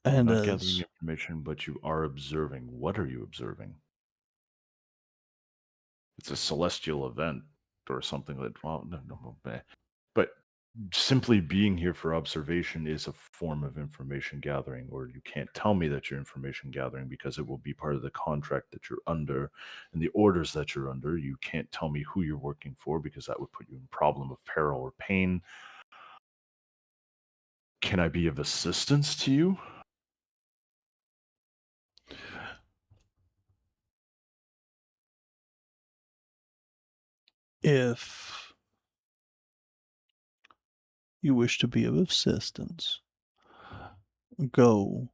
Not gathering information, but you are observing. What are you observing? It's a celestial event or something like, well, no, but simply being here for observation is a form of information gathering, or you can't tell me that you're information gathering because it will be part of the contract that you're under and the orders that you're under. You can't tell me who you're working for because that would put you in problem of peril or pain. Can I be of assistance to you? if you wish to be of assistance, go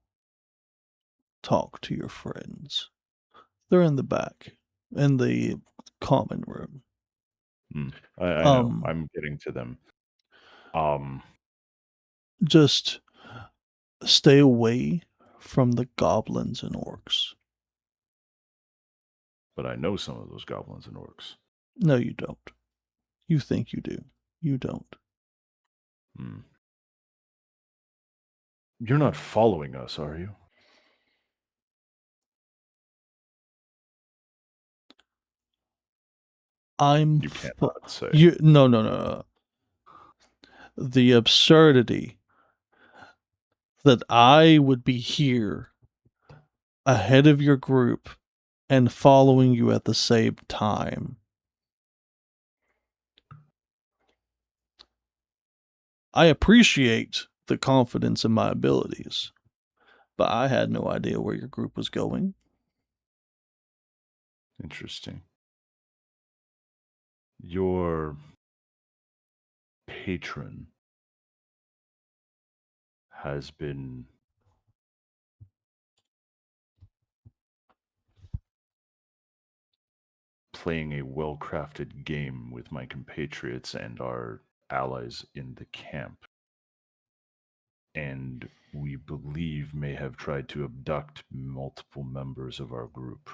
talk to your friends. They're in the back, in the common room. I know. I'm getting to them. Just stay away from the goblins and orcs. But I know some of those goblins and orcs. No, you don't. You think you do. You don't. You're not following us, are you? You cannot say. No. The absurdity that I would be here ahead of your group and following you at the same time. I appreciate the confidence in my abilities, but I had no idea where your group was going. Interesting. Your patron has been playing a well-crafted game with my compatriots and our allies in the camp, and we believe may have tried to abduct multiple members of our group.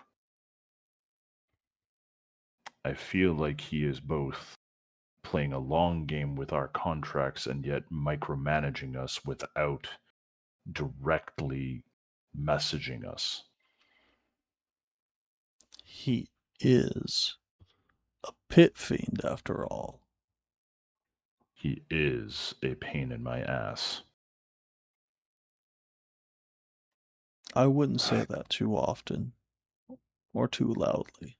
I feel like he is both playing a long game with our contracts and yet micromanaging us without directly messaging us. He is a pit fiend after all. He is a pain in my ass. I wouldn't say that too often or too loudly.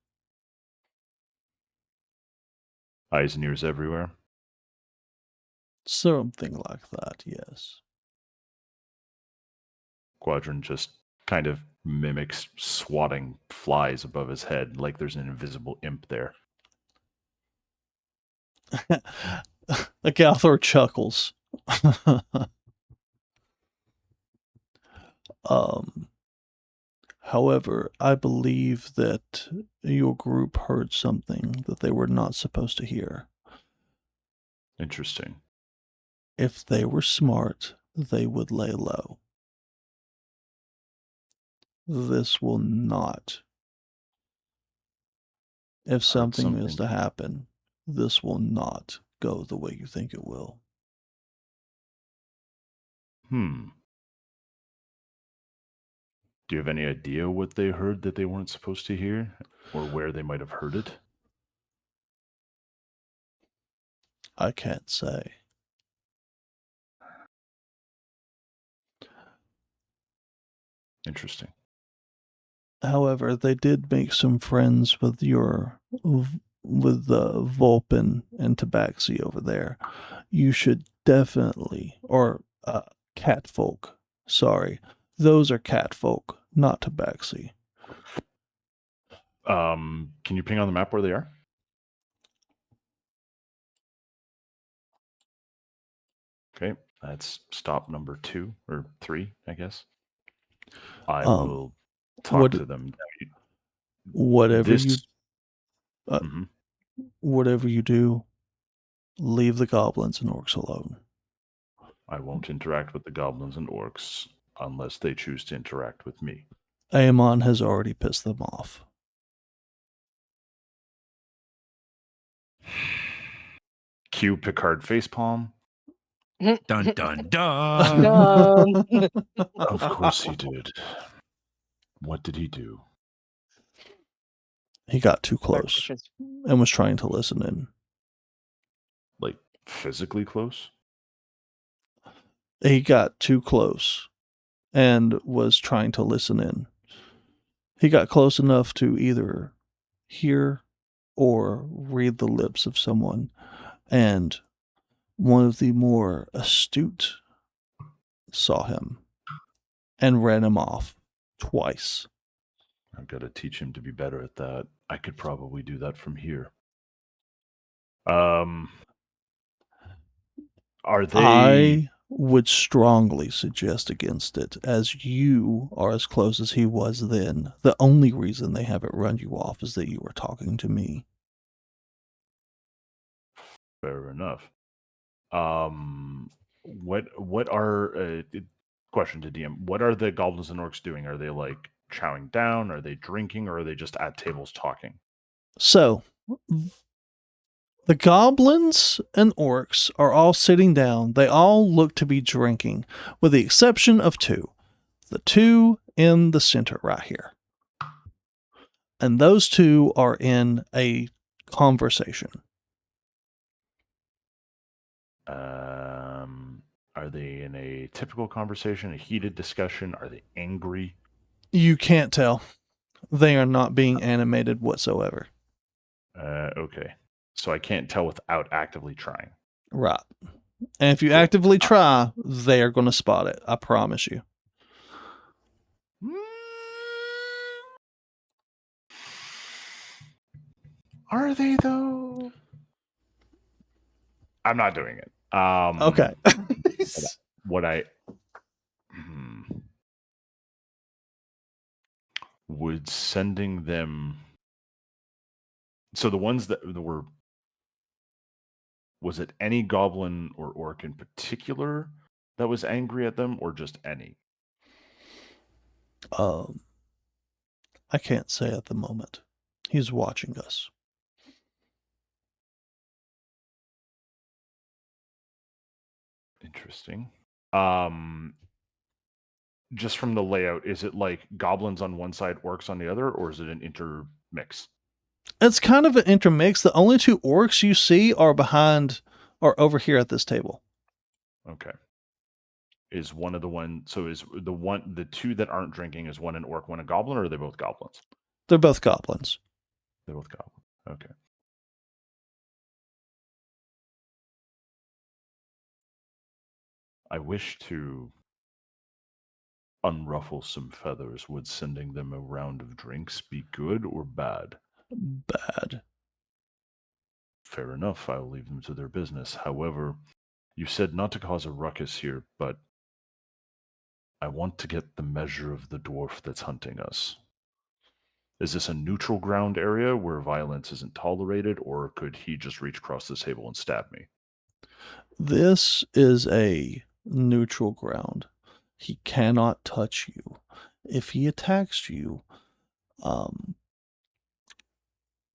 Eyes and ears everywhere? Something like that, yes. Quadrant just kind of mimics swatting flies above his head like there's an invisible imp there. Galthor chuckles. However, I believe that your group heard something that they were not supposed to hear. Interesting. If they were smart, they would lay low. This will not. If something is to happen, this will not go the way you think it will. Do you have any idea what they heard that they weren't supposed to hear? Or where they might have heard it? I can't say. Interesting. However, they did make some friends with Vulpin and Tabaxi over there. You should definitely, or catfolk. Sorry, those are catfolk, not Tabaxi. Can you ping on the map where they are? Okay, that's stop number 2 or 3, I guess. I will talk to them. Whatever This, whatever you do, leave the goblins and orcs alone. I won't interact with the goblins and orcs unless they choose to interact with me. Aemon has already pissed them off. Cue Picard facepalm. Dun dun dun. Of course he did. What did he do? He got too close and was trying to listen in. Like physically close? He got too close and was trying to listen in. He got close enough to either hear or read the lips of someone, and one of the more astute saw him and ran him off twice. I've got to teach him to be better at that. I could probably do that from here. Are they... I would strongly suggest against it, as you are as close as he was then. The only reason they haven't run you off is that you were talking to me. Fair enough. What are question to DM? What are the goblins and orcs doing? Are they like chowing down? Are they drinking? Or are they just at tables talking? So, the goblins and orcs are all sitting down. They all look to be drinking, with the exception of 2. The 2 in the center right here. And those 2 are in a conversation. Are they in a typical conversation, a heated discussion? Are they angry? You can't tell. They are not being animated whatsoever. Okay. So I can't tell without actively trying. Right. And if you actively try, they are going to spot it. I promise you. Are they, though? I'm not doing it. Okay. What I would sending them... So the ones that were... Was it any goblin or orc in particular that was angry at them, or just any? I can't say at the moment. He's watching us. Interesting. Just from the layout, is it like goblins on one side, orcs on the other, or is it an intermix? It's kind of an intermix. The only 2 orcs you see are over here at this table. Okay. Is one of the one, so is the 2 that aren't drinking, is one an orc, one a goblin, or are they both goblins? They're both goblins. They're both goblins. Okay. I wish to unruffle some feathers. Would sending them a round of drinks be good or bad? Bad. Fair enough. I'll leave them to their business. However, you said not to cause a ruckus here, but I want to get the measure of the dwarf that's hunting us. Is this a neutral ground area where violence isn't tolerated, or could he just reach across this table and stab me? This is a neutral ground. He cannot touch you. If he attacks you,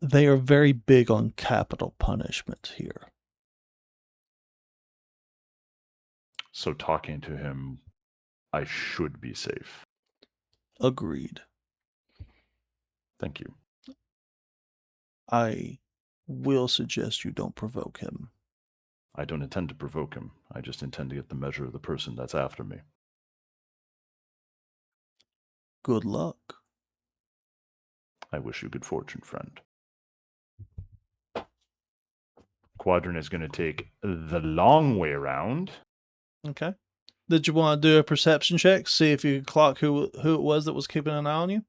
they are very big on capital punishment here. So talking to him, I should be safe. Agreed. Thank you. I will suggest you don't provoke him. I don't intend to provoke him. I just intend to get the measure of the person that's after me. Good luck. I wish you good fortune, friend. Quadrant is going to take the long way around. Okay. Did you want to do a perception check? See if you could clock who it was that was keeping an eye on you?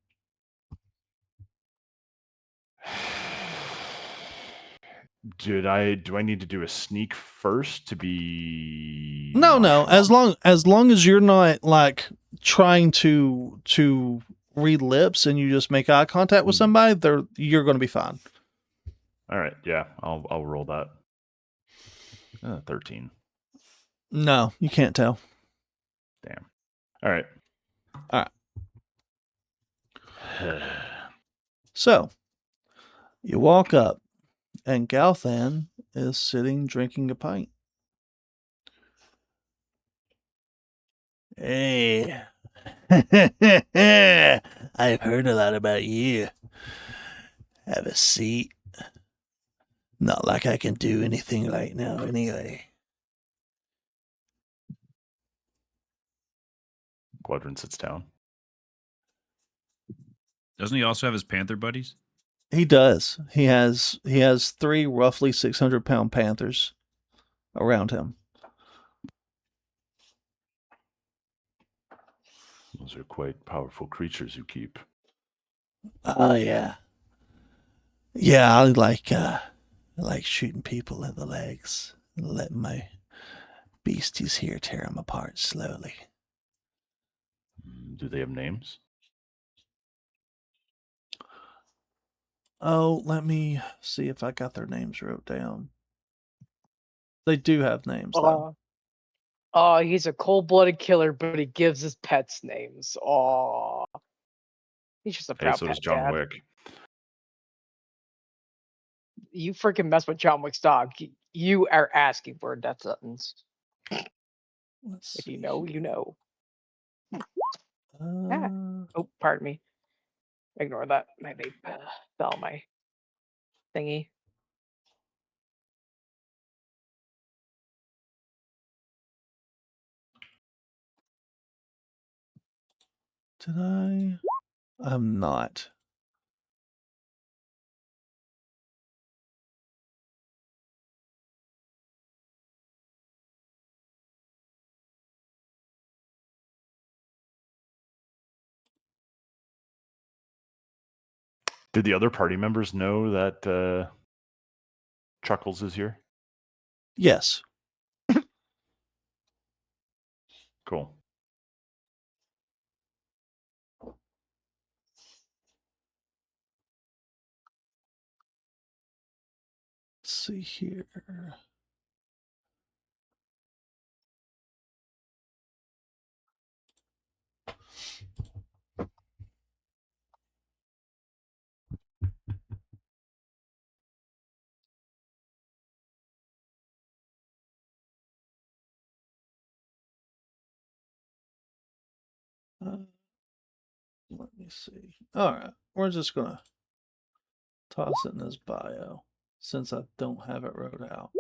Do I need to do a sneak first to be No. As long as you're not like trying to read lips and you just make eye contact with somebody, you're going to be fine. All right, yeah, I'll roll that. 13. No, you can't tell. Damn. All right. So, you walk up, and Galthan is sitting drinking a pint. Hey, I've heard a lot about you. Have a seat. Not like I can do anything right now, anyway. Quadrant sits down. Doesn't he also have his panther buddies? He does. He has 3 roughly 600-pound panthers around him. Those are quite powerful creatures you keep. Oh yeah. Yeah, I like shooting people in the legs and letting my beasties here tear them apart slowly. Do they have names? Oh, let me see if I got their names wrote down. They do have names, though. Oh, he's a cold-blooded killer, but he gives his pets names. Oh, he's just a proud so pet does John dad. Wick. You freaking mess with John Wick's dog, you are asking for a death sentence. If you know, you know. Oh, pardon me. Ignore that. My vape fell my thingy. Did I? I'm not. Did the other party members know that Chuckles is here? Yes. Cool. Let's see here. Let me see. All right. We're just going to toss it in his bio since I don't have it wrote out.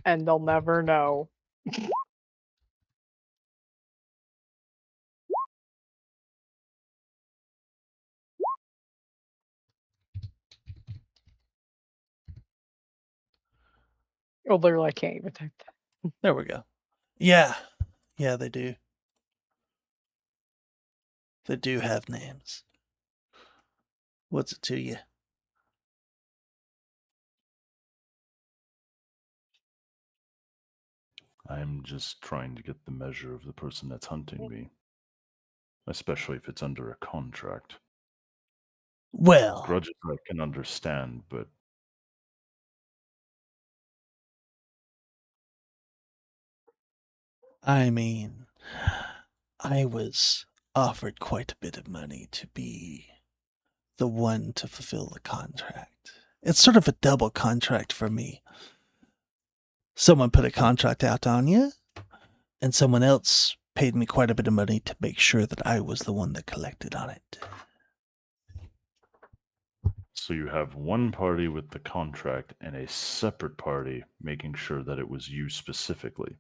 And they'll never know. Oh, literally, I can't even type that. There we go. Yeah. Yeah, they do. They do have names. What's it to you? I'm just trying to get the measure of the person that's hunting me, especially if it's under a contract. Well, Grudges I can understand, but I mean, I was offered quite a bit of money to be the one to fulfill the contract. It's sort of a double contract for me. Someone put a contract out on you, and someone else paid me quite a bit of money to make sure that I was the one that collected on it. so you have one party with the contract and a separate party making sure that it was you specifically.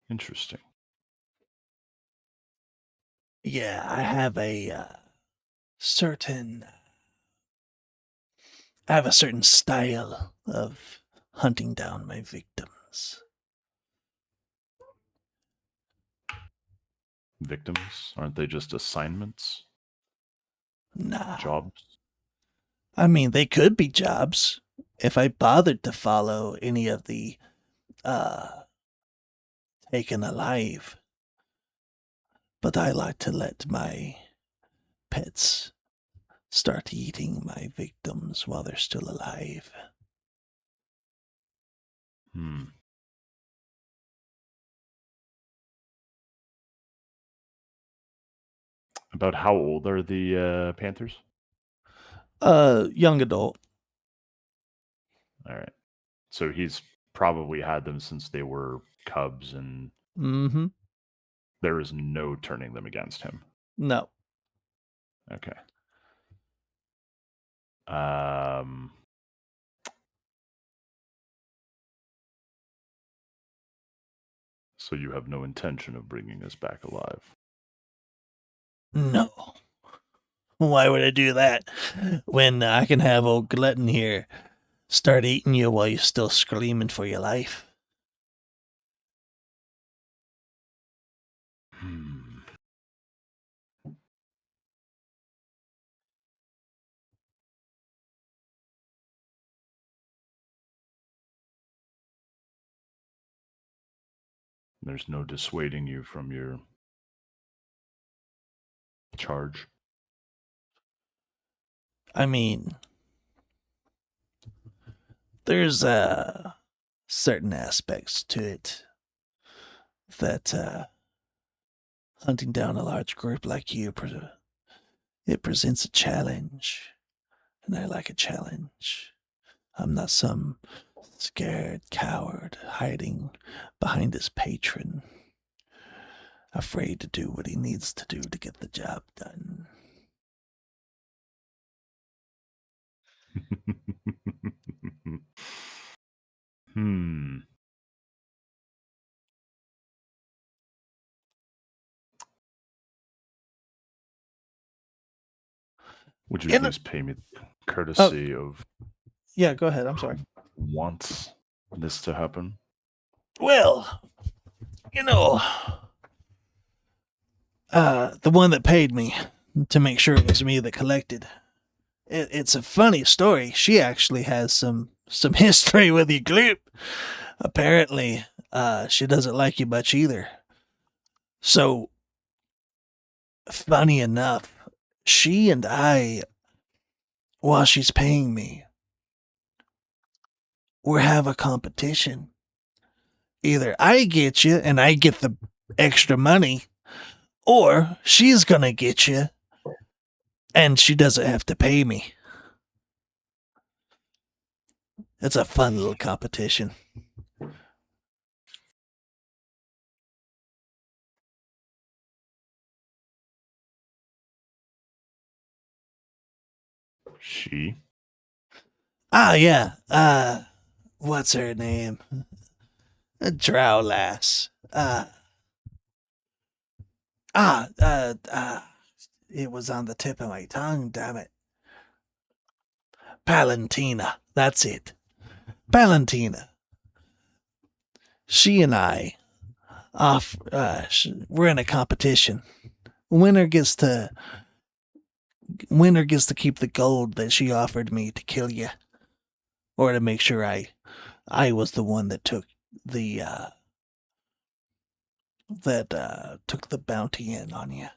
Interesting. Yeah, I have a certain style of hunting down my victims. Victims? Aren't they just assignments? Nah. Jobs? I mean, they could be jobs if I bothered to follow any of the taken alive. But I like to let my pets start eating my victims while they're still alive. About how old are the Panthers? Young adult. All right. So he's probably had them since they were cubs, and Mm-hmm. there is no turning them against him. No. Okay. So you have no intention of bringing us back alive? No. Why would I do that when I can have old Glutton here start eating you while you're still screaming for your life? There's no dissuading you from your charge? I mean, there's certain aspects to it that hunting down a large group like you, it presents a challenge, and I like a challenge. I'm not some scared coward hiding behind his patron, afraid to do what he needs to do to get the job done. Would you at least pay me the courtesy of... Yeah, go ahead. I'm sorry. Wants this to happen? Well, you know, the one that paid me to make sure it was me that collected. It's a funny story. She actually has some history with your group. Apparently, she doesn't like you much either. So, funny enough, she and I, while she's paying me, we have a competition. Either I get you and I get the extra money, or she's gonna get you and she doesn't have to pay me. It's a fun little competition. She? Yeah. What's her name? A drow lass. It was on the tip of my tongue, damn it. Palantina. That's it. Palantina. She and I we're in a competition. Winner gets to keep the gold that she offered me to kill you, or to make sure I was the one that took the took the bounty in on you.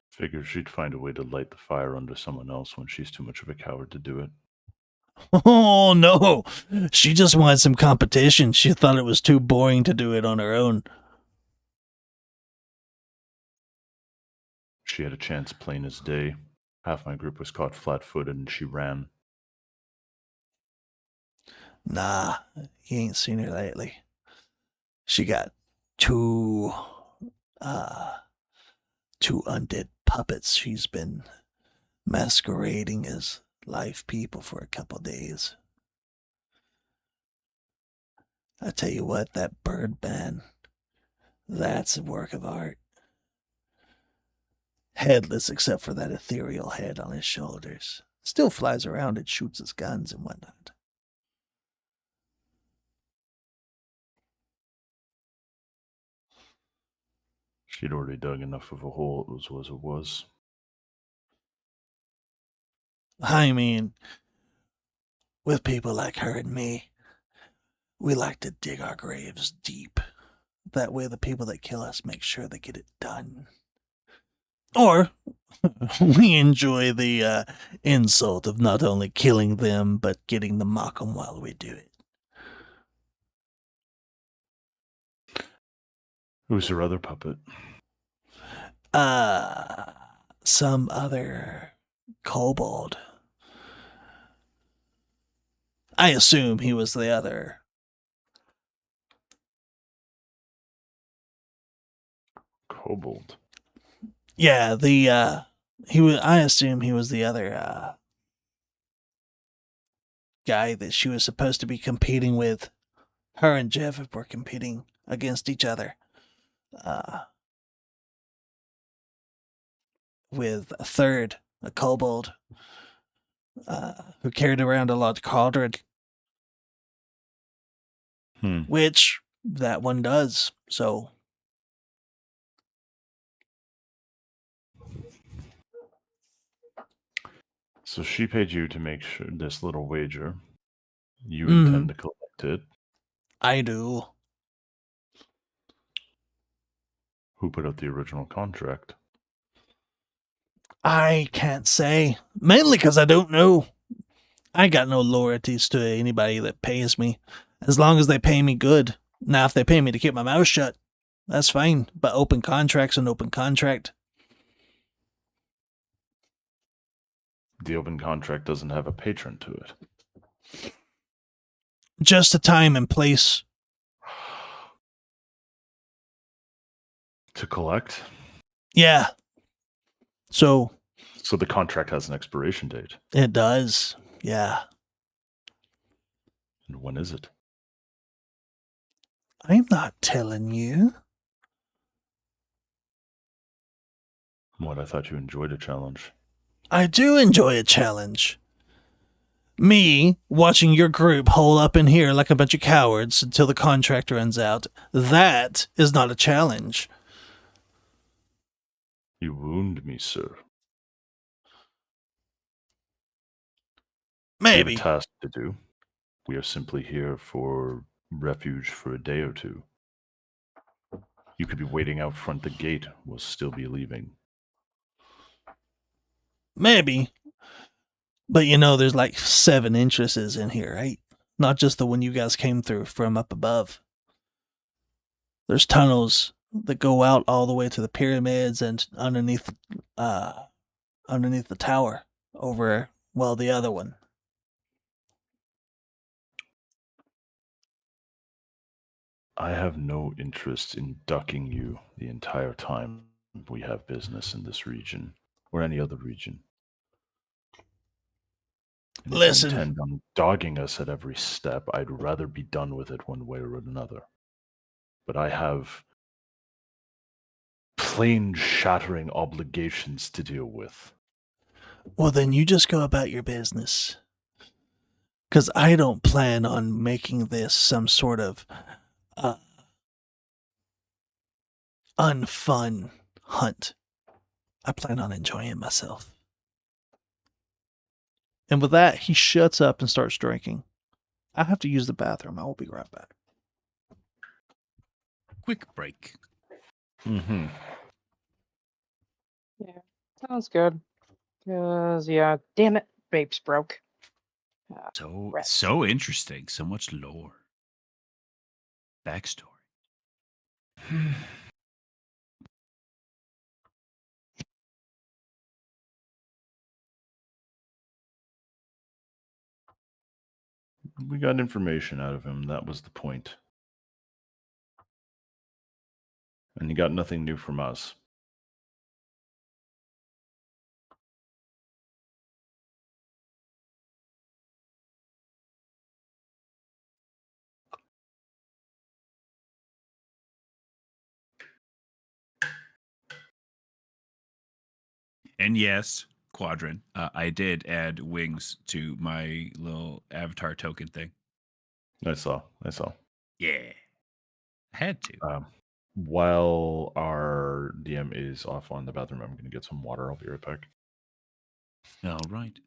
Figure she'd find a way to light the fire under someone else when she's too much of a coward to do it. Oh no, she just wanted some competition. She thought it was too boring to do it on her own. She had a chance plain as day. Half my group was caught flat-footed and she ran. Nah, you ain't seen her lately. She got two undead puppets she's been masquerading as live people for a couple days. I tell you what, that bird man, that's a work of art. Headless except for that ethereal head on his shoulders. Still flies around and shoots his guns and whatnot. She'd already dug enough of a hole, it was it was. I mean, with people like her and me, we like to dig our graves deep. That way the people that kill us make sure they get it done. Or we enjoy the insult of not only killing them, but getting to mock them while we do it. Who's her other puppet? Some other kobold. I assume he was the other. Kobold. Yeah, I assume he was the other guy that she was supposed to be competing with. Her and Jeff were competing against each other. With a third, a kobold, who carried around a large cauldron. Which that one does, so. So she paid you to make sure this little wager. You intend to collect it. I do. Who put out the original contract? I can't say. Mainly because I don't know. I got no loyalties to anybody that pays me. As long as they pay me good. Now, if they pay me to keep my mouth shut, that's fine. But open contract's an open contract. The open contract doesn't have a patron to it. Just a time and place. To collect? Yeah. So the contract has an expiration date? It does, yeah. And when is it? I'm not telling you. What, I thought you enjoyed a challenge. I do enjoy a challenge. Me watching your group hole up in here like a bunch of cowards until the contract runs out, that is not a challenge. You wound me, sir. Maybe. We have a task to do. We are simply here for refuge for a day or two. You could be waiting out front the gate. We'll still be leaving. Maybe. But you know, there's like 7 entrances in here, right? Not just the one you guys came through from up above. There's tunnels that go out all the way to the pyramids and underneath the tower over, well, the other one. I have no interest in ducking you the entire time we have business in this region or any other region. And Listen. if you intend on dogging us at every step, I'd rather be done with it one way or another. But I have plane-shattering obligations to deal with. Well, then you just go about your business. Because I don't plan on making this some sort of unfun hunt. I plan on enjoying myself. And with that, he shuts up and starts drinking. I have to use the bathroom. I will be right back. Quick break. Mm-hmm. Yeah, sounds good. Yeah, damn it, vapes broke. Rest. So interesting. So much lore. Backstory. We got information out of him. That was the point. And he got nothing new from us. And yes, Quadrant, I did add wings to my little avatar token thing. I saw. Yeah. I had to. While our DM is off on the bathroom, I'm going to get some water. I'll be right back. All right.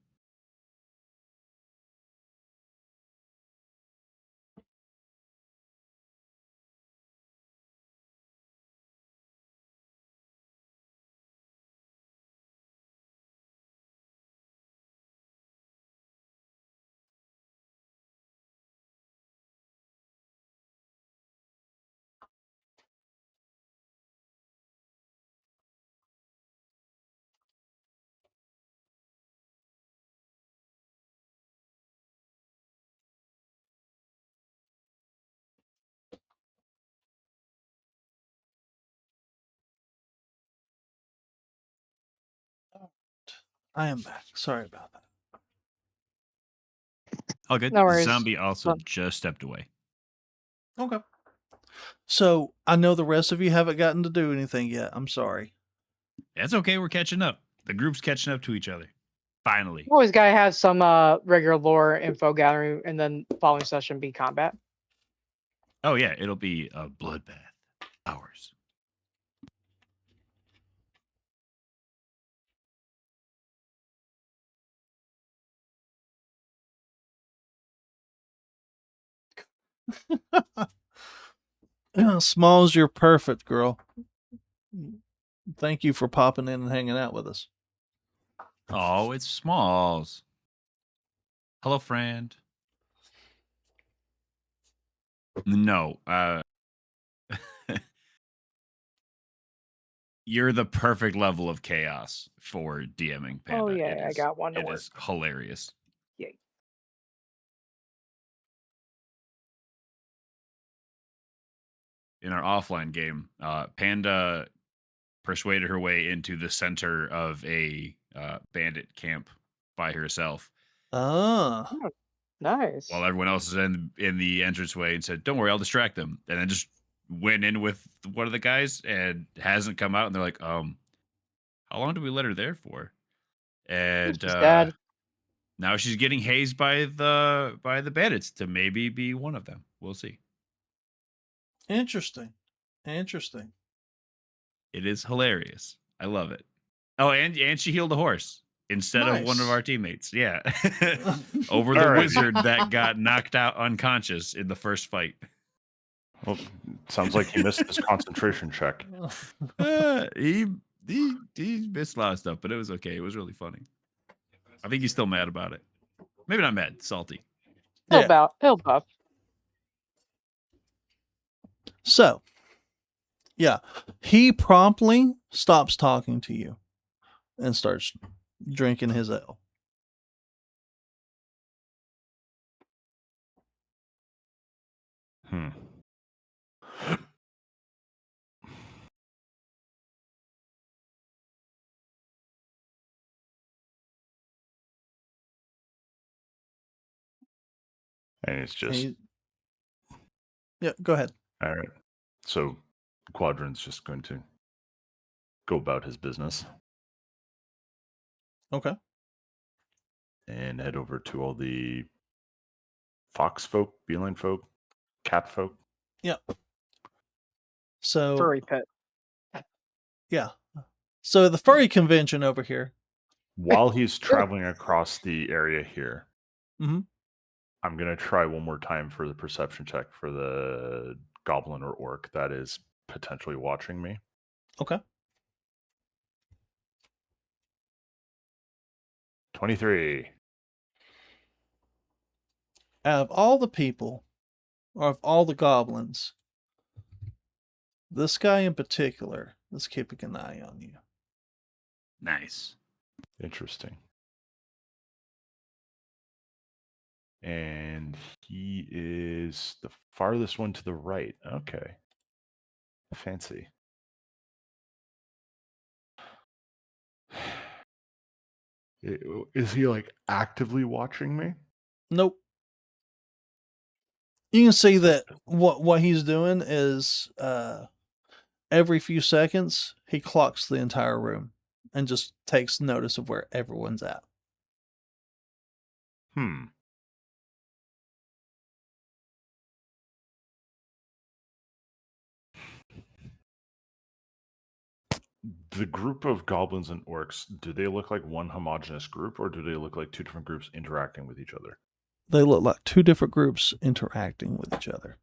I am back. Sorry about that. All good. No worries. Zombie also just stepped away. Okay. So I know the rest of you haven't gotten to do anything yet. I'm sorry. That's okay. We're catching up. The group's catching up to each other. Finally. Always gotta have some regular lore info gathering, and then following session be combat. Oh, yeah. It'll be a bloodbath. Hours. Smalls, you're perfect, girl. Thank you for popping in and hanging out with us. Oh, it's Smalls. Hello, friend. No. You're the perfect level of chaos for DMing Panda. Oh yeah, I got one to It work. is hilarious. Yay. In our offline game, Panda persuaded her way into the center of a bandit camp by herself. Ah. Oh, nice. While everyone else is in the entranceway, and said, "Don't worry, I'll distract them." And then just went in with one of the guys and hasn't come out. And they're like, "How long do we let her there for?" And She's dead. now she's getting hazed by the bandits to maybe be one of them. We'll see. Interesting. It is hilarious. I love it. Oh, and she healed a horse instead of one of Nice. our teammates. Yeah. Over the All right. wizard that got knocked out unconscious in the first fight. Well, sounds like he missed his concentration check. He missed a lot of stuff, but it was okay. It was really funny. I think he's still mad about it. Maybe not mad, salty. He'll buff. So, yeah, he promptly stops talking to you and starts drinking his ale. And it's just Yeah, go ahead. all right. So Quadrant's just going to go about his business Okay. and head over to all the fox folk, beeline folk, cat folk. Yeah. So Furry pit. yeah. So the furry convention over here. While he's traveling across the area here, Mm-hmm. I'm going to try one more time for the perception check for the goblin or orc that is potentially watching me. Okay. 23. Out of all the people, or of all the goblins, this guy in particular is keeping an eye on you. Nice. Interesting. And he is the farthest one to the right. Okay. Fancy. Is he like actively watching me? Nope. You can see that what he's doing is every few seconds he clocks the entire room and just takes notice of where everyone's at. The group of goblins and orcs, do they look like one homogenous group or do they look like two different groups interacting with each other? They look like two different groups interacting with each other.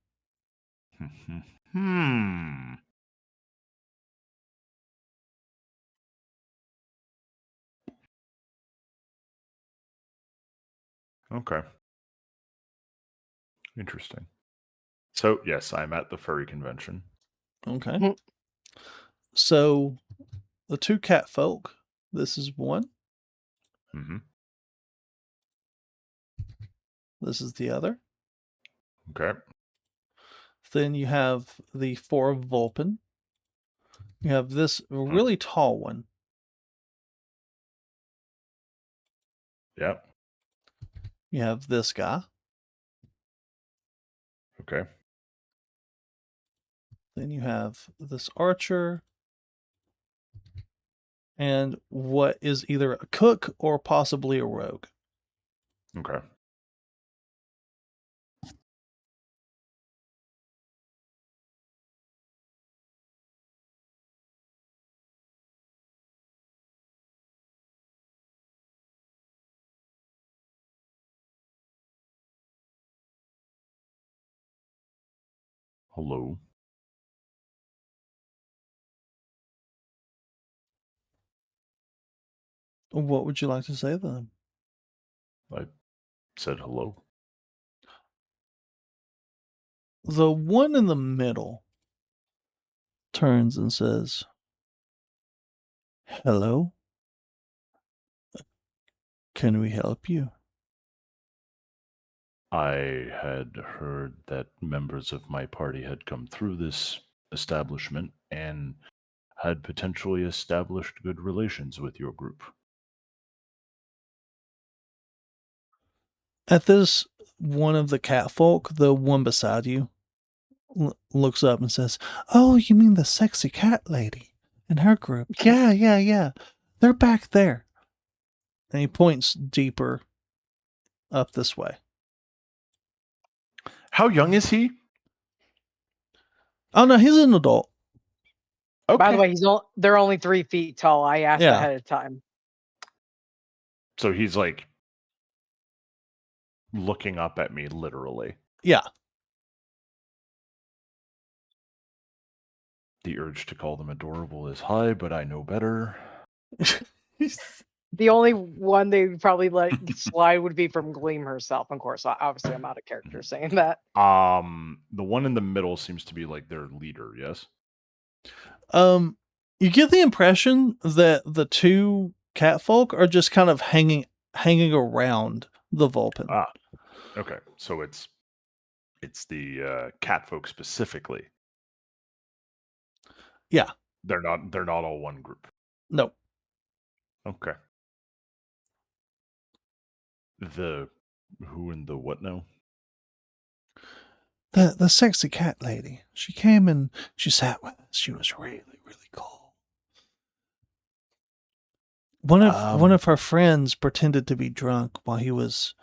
Okay. Interesting. So, yes, I'm at the furry convention. Okay. So the two cat folk, this is one. Mm-hmm. This is the other. Okay. Then you have the four Vulpin. You have this really tall one. Yep. You have this guy. Okay. Then you have this archer. And what is either a cook or possibly a rogue. Okay. Hello. What would you like to say to them? I said hello. The one in the middle turns and says, "Hello? Can we help you?" I had heard that members of my party had come through this establishment and had potentially established good relations with your group. At this, one of the catfolk, the one beside you, looks up and says, "Oh, you mean the sexy cat lady and her group? Yeah. They're back there." And he points deeper up this way. How young is he? Oh no, he's an adult. Okay. By the way, they're only 3 feet tall. I asked Yeah. ahead of time. So he's like looking up at me literally. Yeah. The urge to call them adorable is high, but I know better. The only one they would probably let slide would be from Gleam herself. Of course, obviously, I'm out of character saying that. The one in the middle seems to be like their leader, yes? You get the impression that the two catfolk are just kind of hanging around the Vulpin. Ah, okay. So it's the cat folk specifically. Yeah. They're not all one group. No. Okay. The who and the what now? The sexy cat lady. She came and she sat with us. She was really, really cool. one of our friends pretended to be drunk while he was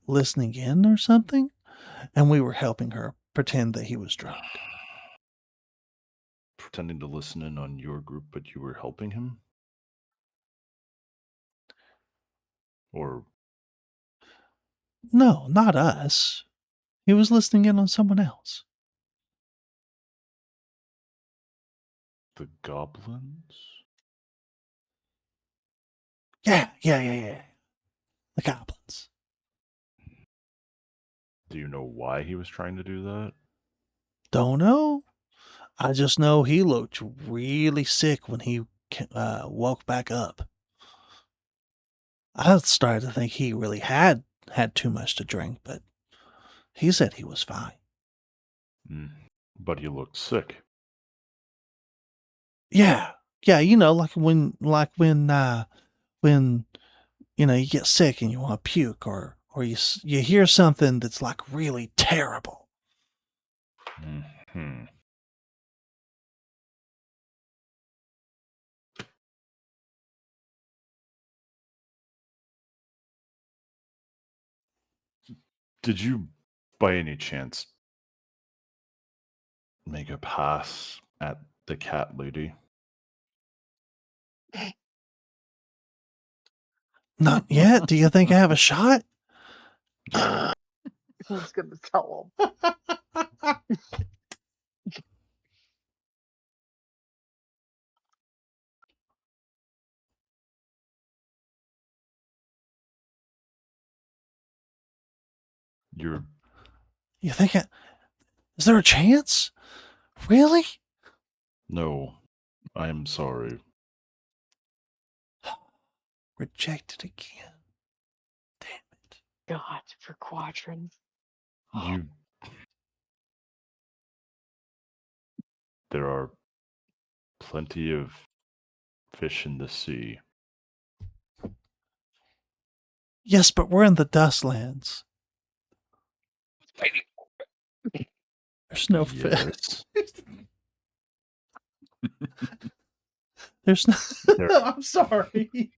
listening in or something, and we were helping her pretend that he was drunk. Pretending to listen in on your group, but you were helping him? Or No, not us. He was listening in on someone else. the goblins? Yeah. The goblins. Do you know why he was trying to do that? Don't know. I just know he looked really sick when he woke back up. I started to think he really had too much to drink, but he said he was fine. But he looked sick. Yeah, like when you get sick and you want to puke, or you hear something that's like really terrible. Hmm. Did you, by any chance, make a pass at the cat lady? Not yet. Do you think I have a shot? Who's gonna tell him? You think is there a chance? Really? No, I'm sorry. Rejected again. Damn it. God, for Quadrant. There are plenty of fish in the sea. Yes, but we're in the Dustlands. There's no fish. Yes. There's no. I'm sorry.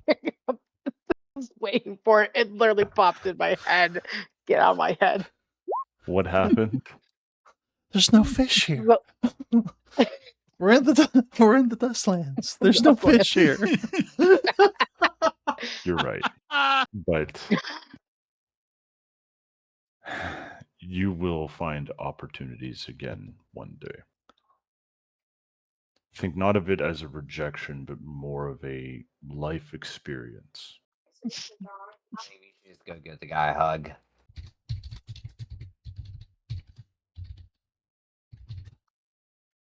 I was waiting for it. It literally popped in my head. Get out of my head. What happened? There's no fish here. Well, We're in the Dustlands. There's no fish here. You're right. But you will find opportunities again one day. Think not of it as a rejection, but more of a life experience. Maybe we should just go give the guy a hug.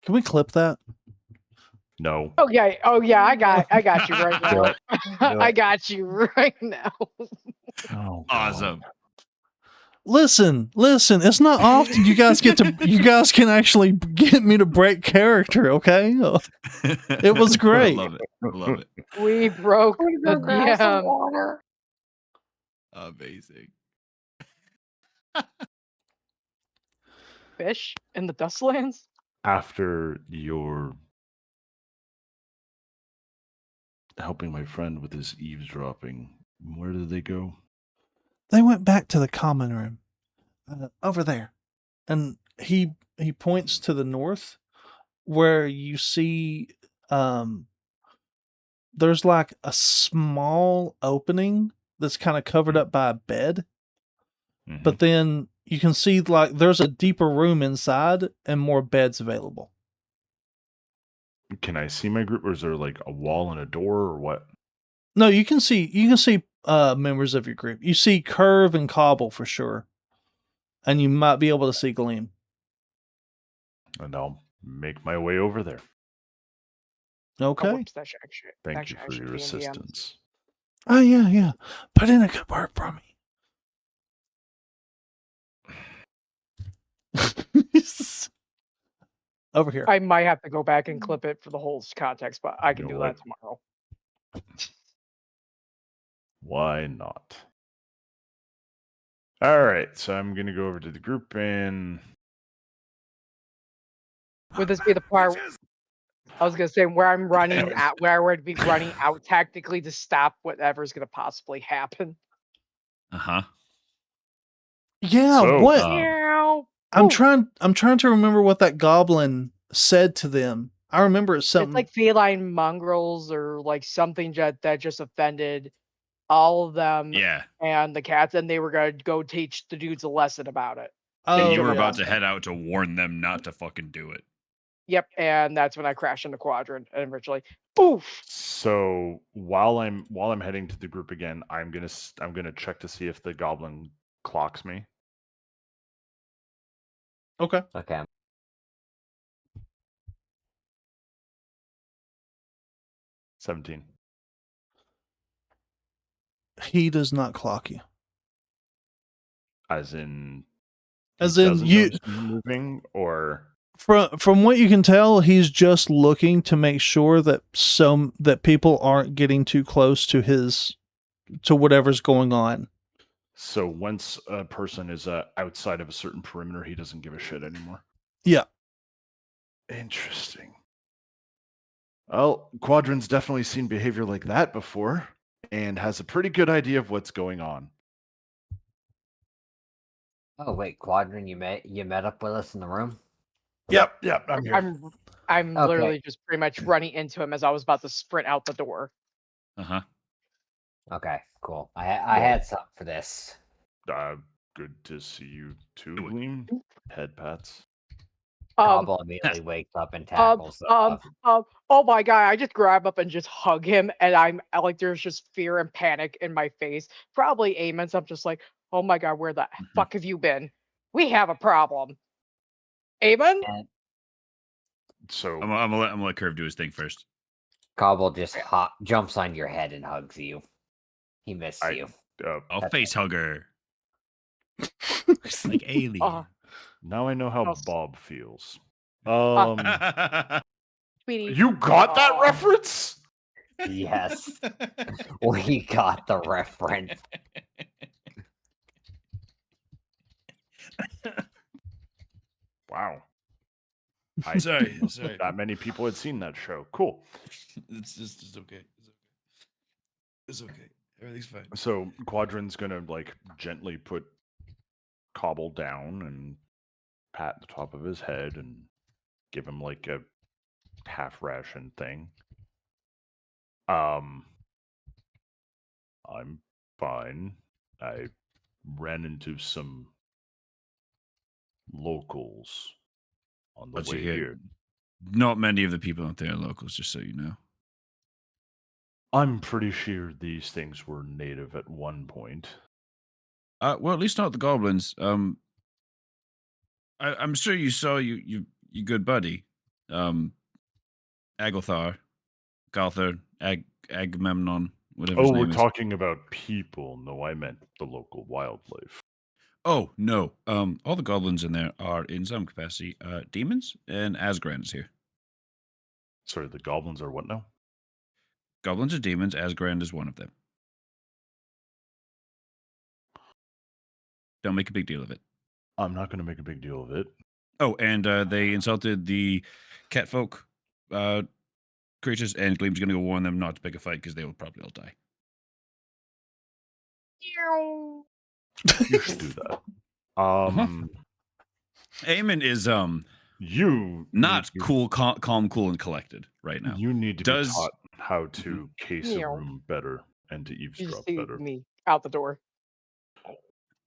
Can we clip that? No. oh yeah, I got you right now. Do I it. got you right now. Oh, Awesome. Listen. It's not often you guys can actually get me to break character. Okay, it was great. I love it. We broke the DM. Amazing. Fish in the Dustlands. After your helping my friend with his eavesdropping, where did they go? They went back to the common room over there, and he points to the north, where you see there's like a small opening that's kind of covered up by a bed, but then you can see like there's a deeper room inside and more beds available. Can I see my group, or is there like a wall and a door, or what? No, you can see members of your group. You see Curve and Cobble for sure, and you might be able to see Gleam. And I'll make my way over there. Okay. Oh, whoops, that should actually, Thank you actually for your be in DM. assistance. Oh yeah. Put in a good word for me. Over here. I might have to go back and clip it for the whole context, but I can You know do that tomorrow. Why not? All right, so I'm going to go over to the group and... Would this be the part? I was gonna say where I'm running at, where I would be running out tactically to stop whatever's gonna possibly happen. Uh-huh. Yeah, So, what? Meow. I'm Ooh, trying to remember what that goblin said to them. I remember it's it's something. like feline mongrels or like something that just offended all of them Yeah. and the cats, and they were gonna go teach the dudes a lesson about it. And Oh, you were Teach 'em a about to lesson. head out to warn them not to fucking do it. Yep, and that's when I crashed into Quadrant and eventually, poof. so while I'm heading to the group again, I'm gonna check to see if the goblin clocks me. okay. Okay. 17. He does not clock you. As in, As he in doesn't you. notice me moving, or From what you can tell, he's just looking to make sure that people aren't getting too close to whatever's going on. so once a person is outside of a certain perimeter, he doesn't give a shit anymore. Yeah. Interesting. Well, Quadrant's definitely seen behavior like that before and has a pretty good idea of what's going on. Oh wait, Quadrant, you met up with us in the room? Yep, I'm here. I'm Okay. literally just pretty much running into him as I was about to sprint out the door. Uh-huh. Okay, cool. I Well- had something for this. Good to see you too, Gleam. Head pats. Um, Cobble immediately wakes up and tackles the oh my god, I just grab up and just hug him, and I'm like, there's just fear and panic in my face. Probably Eamon's. I'm just like, oh my god, where the fuck have you been? We have a problem. Eamon? and So I'm gonna let Curve do his thing first. Cobble just jumps on your head and hugs you. He missed you. I'll That's face hugger. Like alien. now I know how Yes. Bob feels. Sweetie. You got that Aw. reference? Yes, we got the reference. Wow. Sorry. That many people had seen that show. Cool. It's okay. It's okay. Everything's fine. So Quadrant's gonna like gently put Cobble down and pat the top of his head and give him like a half ration thing. I'm fine. I ran into some locals on the But you way hear- here. Not many of the people out there are locals, just so you know. I'm pretty sure these things were native at one point. Well, at least not the goblins. I'm sure you saw you good buddy, Agothar, Galthar, Agamemnon, whatever his Oh, we're name is. talking about people. No, I meant the local wildlife. Oh no, all the goblins in there are in some capacity demons, and Asgrand is here. Sorry, the goblins are what now? Goblins are demons. Asgrand is one of them. Don't make a big deal of it. I'm not going to make a big deal of it. Oh, and they insulted the catfolk creatures, and Gleam's going to go warn them not to pick a fight because they will probably all die. You should do that. Eamon is You not need to- cool, calm, cool, and collected right now. You need to Does- be taught how to case a Meow. room better and to You just eavesdrop see better. me out the door.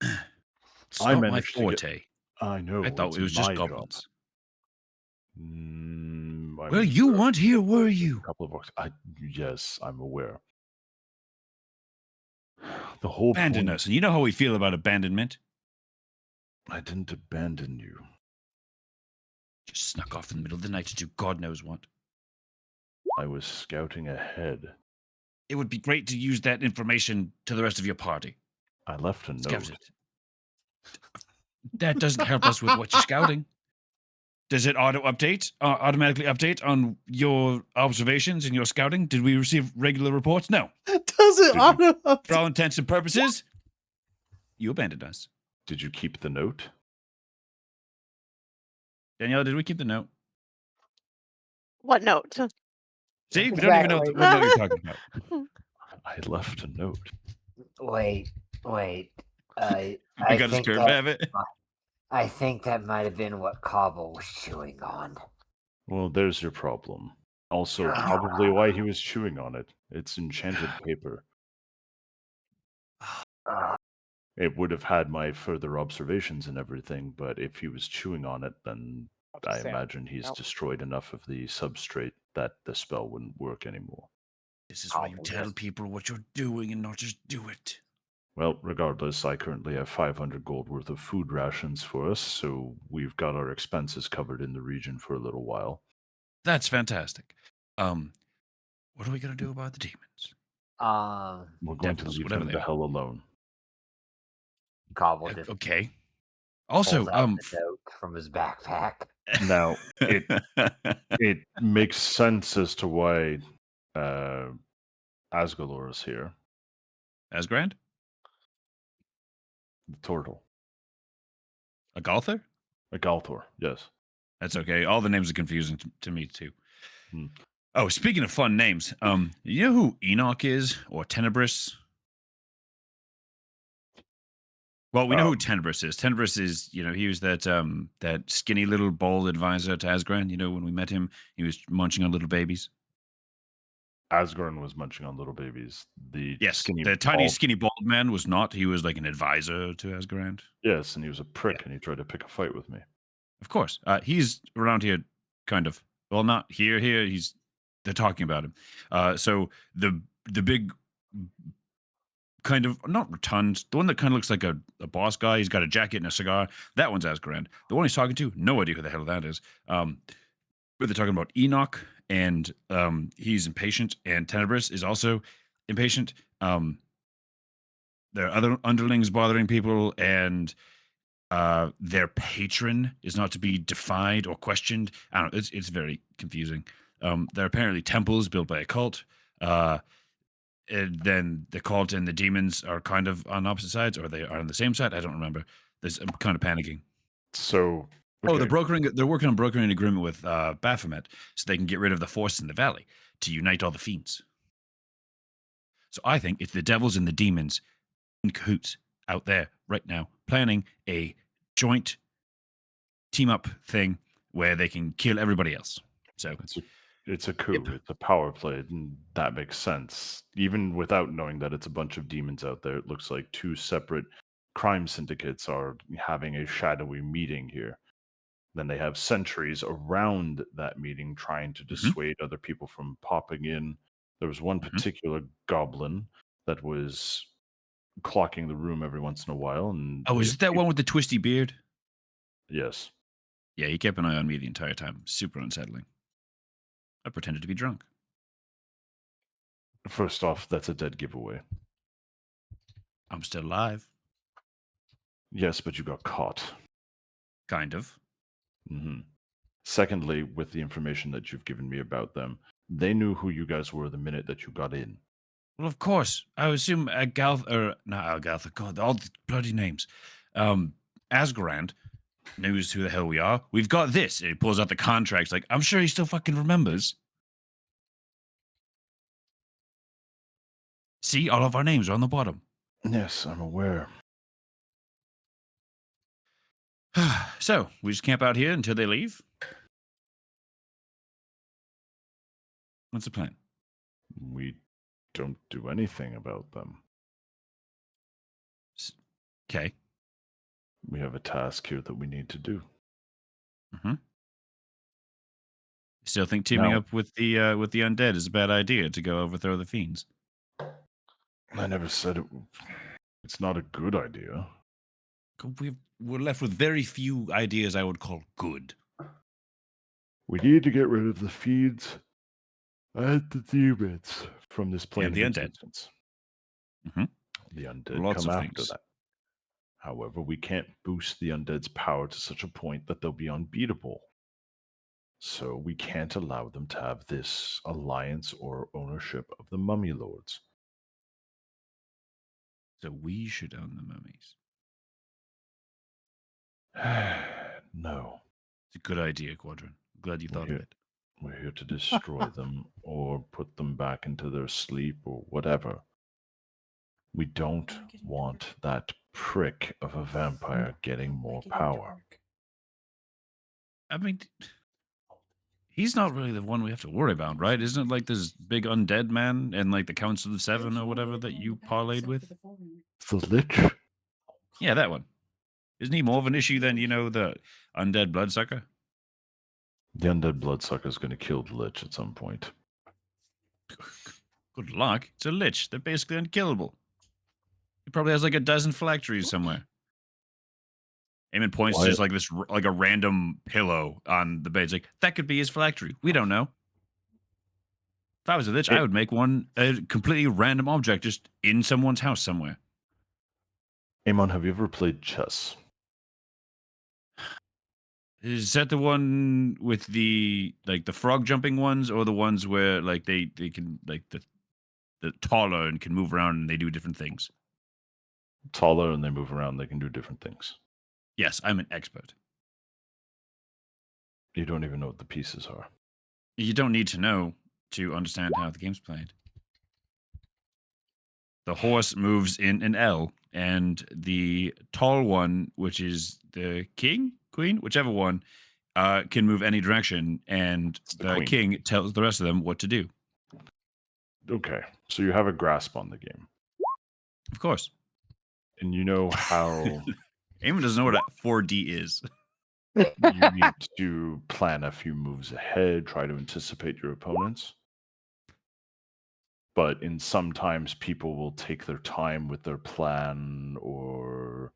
It's I not my managed to get- forte. I know. I thought it's it was just my job. goblins. I Well, was you there weren't here, were a you? couple of bucks. Yes, I'm aware. The whole Abandon point. us. And you know how we feel about abandonment. I didn't abandon you. Just snuck off in the middle of the night to do God knows what. I was scouting ahead. It would be great to use that information to the rest of your party. I left a Scout note. it. That doesn't help us with what you're scouting. Does it automatically update on your observations and your scouting? Did we receive regular reports? No. Does it auto For all intents and purposes, you abandoned us. Did you keep the note? Danielle, did we keep the note? What note? See, we don't even know Exactly. what note you're talking about. I left a note. Wait. We I got a think skirt that habit. I think that might have been what Cobble was chewing on. Well, there's your problem. Also, probably why he was chewing on it. It's enchanted paper. Uh, It would have had my further observations and everything, but if he was chewing on it, then I Sam. imagine he's Nope. destroyed enough of the substrate that the spell wouldn't work anymore. This is why you Cobble tell just- people what you're doing and not just do it. Well, regardless, I currently have 500 gold worth of food rations for us, so we've got our expenses covered in the region for a little while. That's fantastic. What are we gonna do about the demons? We're going to Devils, leave whatever them they the are. hell alone. Cobble just Okay. pulls Also, out the note from his backpack. Now, it makes sense as to why Asgalor is here. Asgrand? The turtle. A Galther? A Galthor, yes. That's okay. All the names are confusing to me too. Hmm. Oh, speaking of fun names, you know who Enoch is or Tenebris? Well, we know who Tenebris is. Tenebris is, he was that skinny little bald advisor to Asgran. When we met him, he was munching on little babies. Asgorn was munching on little babies. Yes, the tiny skinny bald man was not. He was like an advisor to Asgran. Yes, and he was a prick, and he tried to pick a fight with me. Of course, he's around here, kind of. Well, not here. They're talking about him. So the big, kind of not rotund, the one that kind of looks like a boss guy. He's got a jacket and a cigar. That one's Asgran. The one he's talking to, no idea who the hell that is. But they're talking about Enoch, and he's impatient, and Tenebris is also impatient. There are other underlings bothering people, and their patron is not to be defied or questioned. I don't know. It's very confusing. There are apparently temples built by a cult. And then the cult and the demons are kind of on opposite sides, or they are on the same side. I don't remember. I'm kind of panicking. So, Oh, they're working on brokering an agreement with Baphomet so they can get rid of the force in the valley to unite all the fiends. So I think it's the devils and the demons in cahoots out there right now planning a joint team up thing where they can kill everybody else. So it's a coup. Yep. It's a power play, and that makes sense. Even without knowing that it's a bunch of demons out there, it looks like two separate crime syndicates are having a shadowy meeting here. Then they have sentries around that meeting trying to dissuade other people from popping in. There was one particular goblin that was clocking the room every once in a while. And oh, is it that one with the twisty beard? Yes. Yeah, he kept an eye on me the entire time. Super unsettling. I pretended to be drunk. First off, that's a dead giveaway. I'm still alive. Yes, but you got caught. Kind of. Mm-hmm. Secondly, with the information that you've given me about them, they knew who you guys were the minute that you got in. Well, of course. I would assume not Agaltha, God, all the bloody names. Asgarand knows who the hell we are. We've got this. And he pulls out the contracts. Like, I'm sure he still fucking remembers. See, all of our names are on the bottom. Yes, I'm aware. So, we just camp out here until they leave? What's the plan? We don't do anything about them. Okay. We have a task here that we need to do. Mm-hmm. Still think teaming up with the undead is a bad idea to go overthrow the fiends? I never said it. It's not a good idea. We're left with very few ideas I would call good. We need to get rid of the feeds and the demons from this plane And the of undead. existence. Mm-hmm. The undead Lots come of after things. that. However, we can't boost the undead's power to such a point that they'll be unbeatable. So we can't allow them to have this alliance or ownership of the mummy lords. So we should own the mummies. No. It's a good idea, Quadrant. I'm glad you thought of it. We're here to destroy them or put them back into their sleep or whatever. We don't want that prick of a vampire getting more power. I mean, he's not really the one we have to worry about, right? Isn't it like this big undead man and like the Council of Seven or whatever that you parlayed with? The Lich? Yeah, that one. Isn't he more of an issue than, the undead bloodsucker? The undead bloodsucker is going to kill the Lich at some point. Good luck. It's a lich. They're basically unkillable. He probably has like a dozen phylacteries somewhere. Eamon points to just like this, like a random pillow on the bed. He's like, that could be his phylactery. We don't know. If I was a lich, I would make one a completely random object just in someone's house somewhere. Amon, have you ever played chess? Is that the one with the frog jumping ones, or the ones where like they can like the taller and can move around and they do different things? Taller and they move around, they can do different things. Yes, I'm an expert. You don't even know what the pieces are. You don't need to know to understand how the game's played. The horse moves in an L, and the tall one, which is the king, queen, whichever one, can move any direction, and the king tells the rest of them what to do. Okay, so you have a grasp on the game. Of course. And you know how... Eamon doesn't know what a 4D is. You need to plan a few moves ahead, try to anticipate your opponents. But sometimes people will take their time with their plan or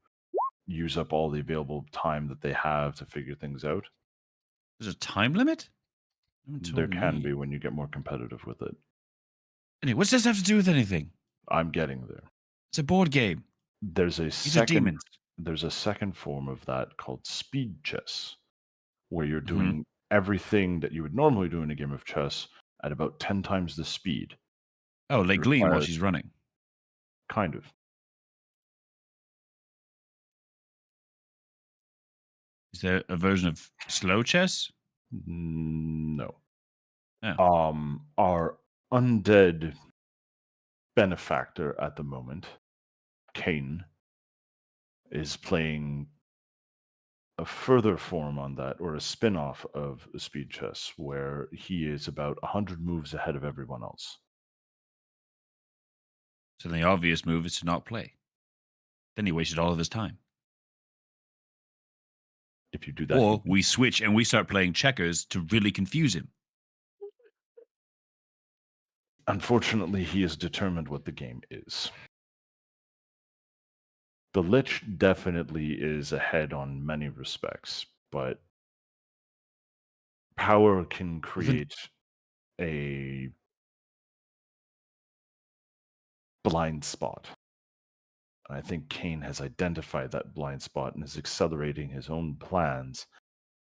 use up all the available time that they have to figure things out. There's a time limit? There can be when you get more competitive with it. Anyway, what's this have to do with anything? I'm getting there. It's a board game. There's a These are demons. There's a second form of that called speed chess, where you're doing everything that you would normally do in a game of chess at about 10 times the speed. Oh, like Gleam while she's running. Kind of. Is there a version of slow chess? No. Oh. Our undead benefactor at the moment, Kane, is playing a further form on that, or a spin-off of speed chess, where he is about 100 moves ahead of everyone else. So the obvious move is to not play. Then he wasted all of his time. If you do that, or we switch and we start playing checkers to really confuse him. Unfortunately, he has determined what the game is. The Lich definitely is ahead on many respects, but power can create a blind spot. I think Kane has identified that blind spot and is accelerating his own plans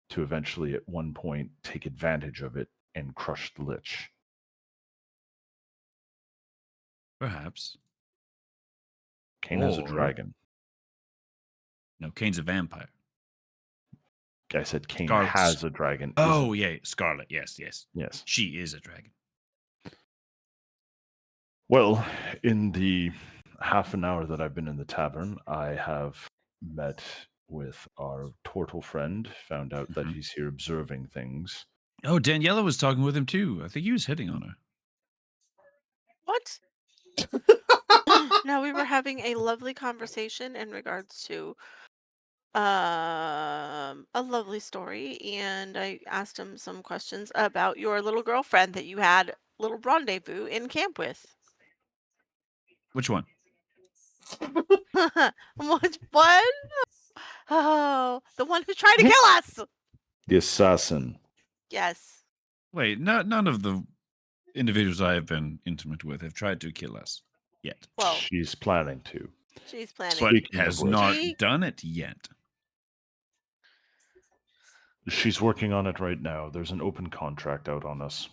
to eventually, at one point, take advantage of it and crush the Lich. Perhaps. Kane has a dragon. No, Kane's a vampire. I said Kane has a dragon. Oh, yeah. Scarlet. Yes. Yes. She is a dragon. Well, in the half an hour that I've been in the tavern, I have met with our turtle friend, found out that he's here observing things. Oh, Daniela was talking with him too. I think he was hitting on her. What? No, we were having a lovely conversation in regards to a lovely story, and I asked him some questions about your little girlfriend that you had little rendezvous in camp with. Which one? Which one? Oh, the one who's trying to kill us. The assassin. Yes. Wait, none of the individuals I have been intimate with have tried to kill us yet. Well, she's planning to. She's planning. But has not done it yet. She's working on it right now. There's an open contract out on us.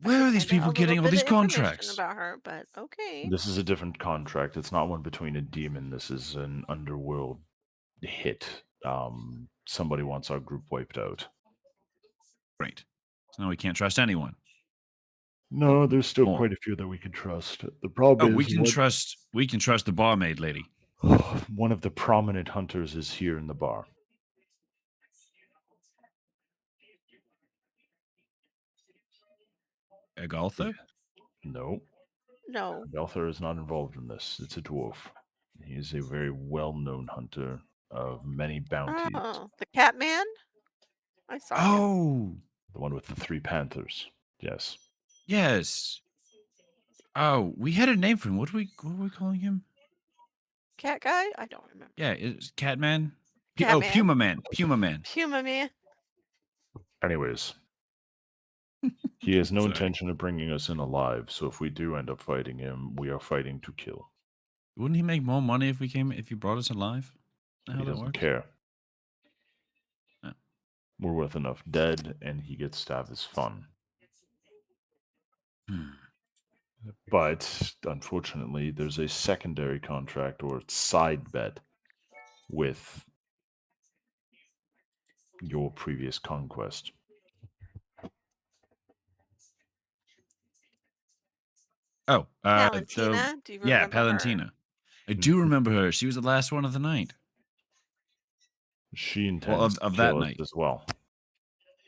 Where are these people getting all these contracts? About her, but okay. This is a different contract. It's not one between a demon. This is an underworld hit. Somebody wants our group wiped out. Great. So now we can't trust anyone. No, there's still More. quite a few that we can trust. The Oh, problem is we can trust the barmaid lady. one of the prominent hunters is here in the bar. Agaltha? No, No. Belther is not involved in this. It's a dwarf. He is a very well-known hunter of many bounties. Oh, the cat man? I saw him. Oh, The one with the 3 panthers. Yes. yes. Oh, we had a name for him. What were we calling him? Cat guy? I don't remember. Yeah, it's Catman. Catman. Puma Man. Puma Man. Puma man. Anyways, he has no Sorry. intention of bringing us in alive, so if we do end up fighting him, we are fighting to kill. Wouldn't he make more money if you brought us alive? How He that doesn't works? care. Oh. We're worth enough dead, and he gets to have his fun. Hmm. But unfortunately, there's a secondary contract or side bet with your previous conquest. Oh, Palantina? Do you yeah, remember her? Palantina. I do remember her. She was the last one of the night. She intends of to that kill us night. as well.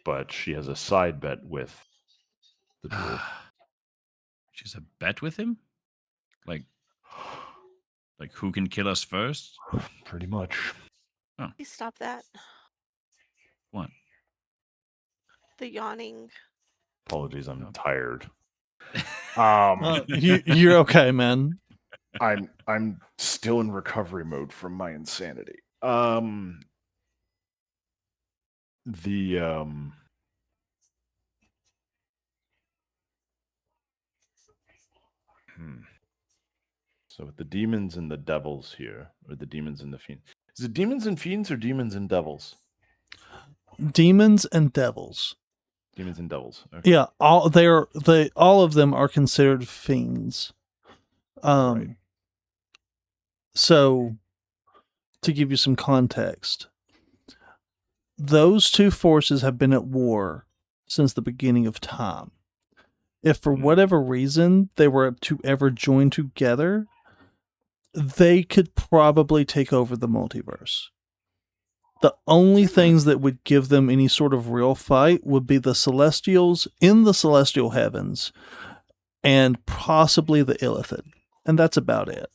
But she has a side bet with the dwarf. She's a bet with him? Like who can kill us first? Pretty much. Please stop that. What? The yawning. Apologies, I'm Oh. tired. You're okay, man. I'm still in recovery mode from my insanity. So with the demons and the devils here, or the demons and the fiends. Is it demons and fiends or demons and devils? Demons and devils. Demons and devils. Okay. Yeah, all of them are considered fiends. Right. So to give you some context, those two forces have been at war since the beginning of time. If for whatever reason they were to ever join together, they could probably take over the multiverse. The only things that would give them any sort of real fight would be the Celestials in the celestial heavens and possibly the Illithid. And that's about it.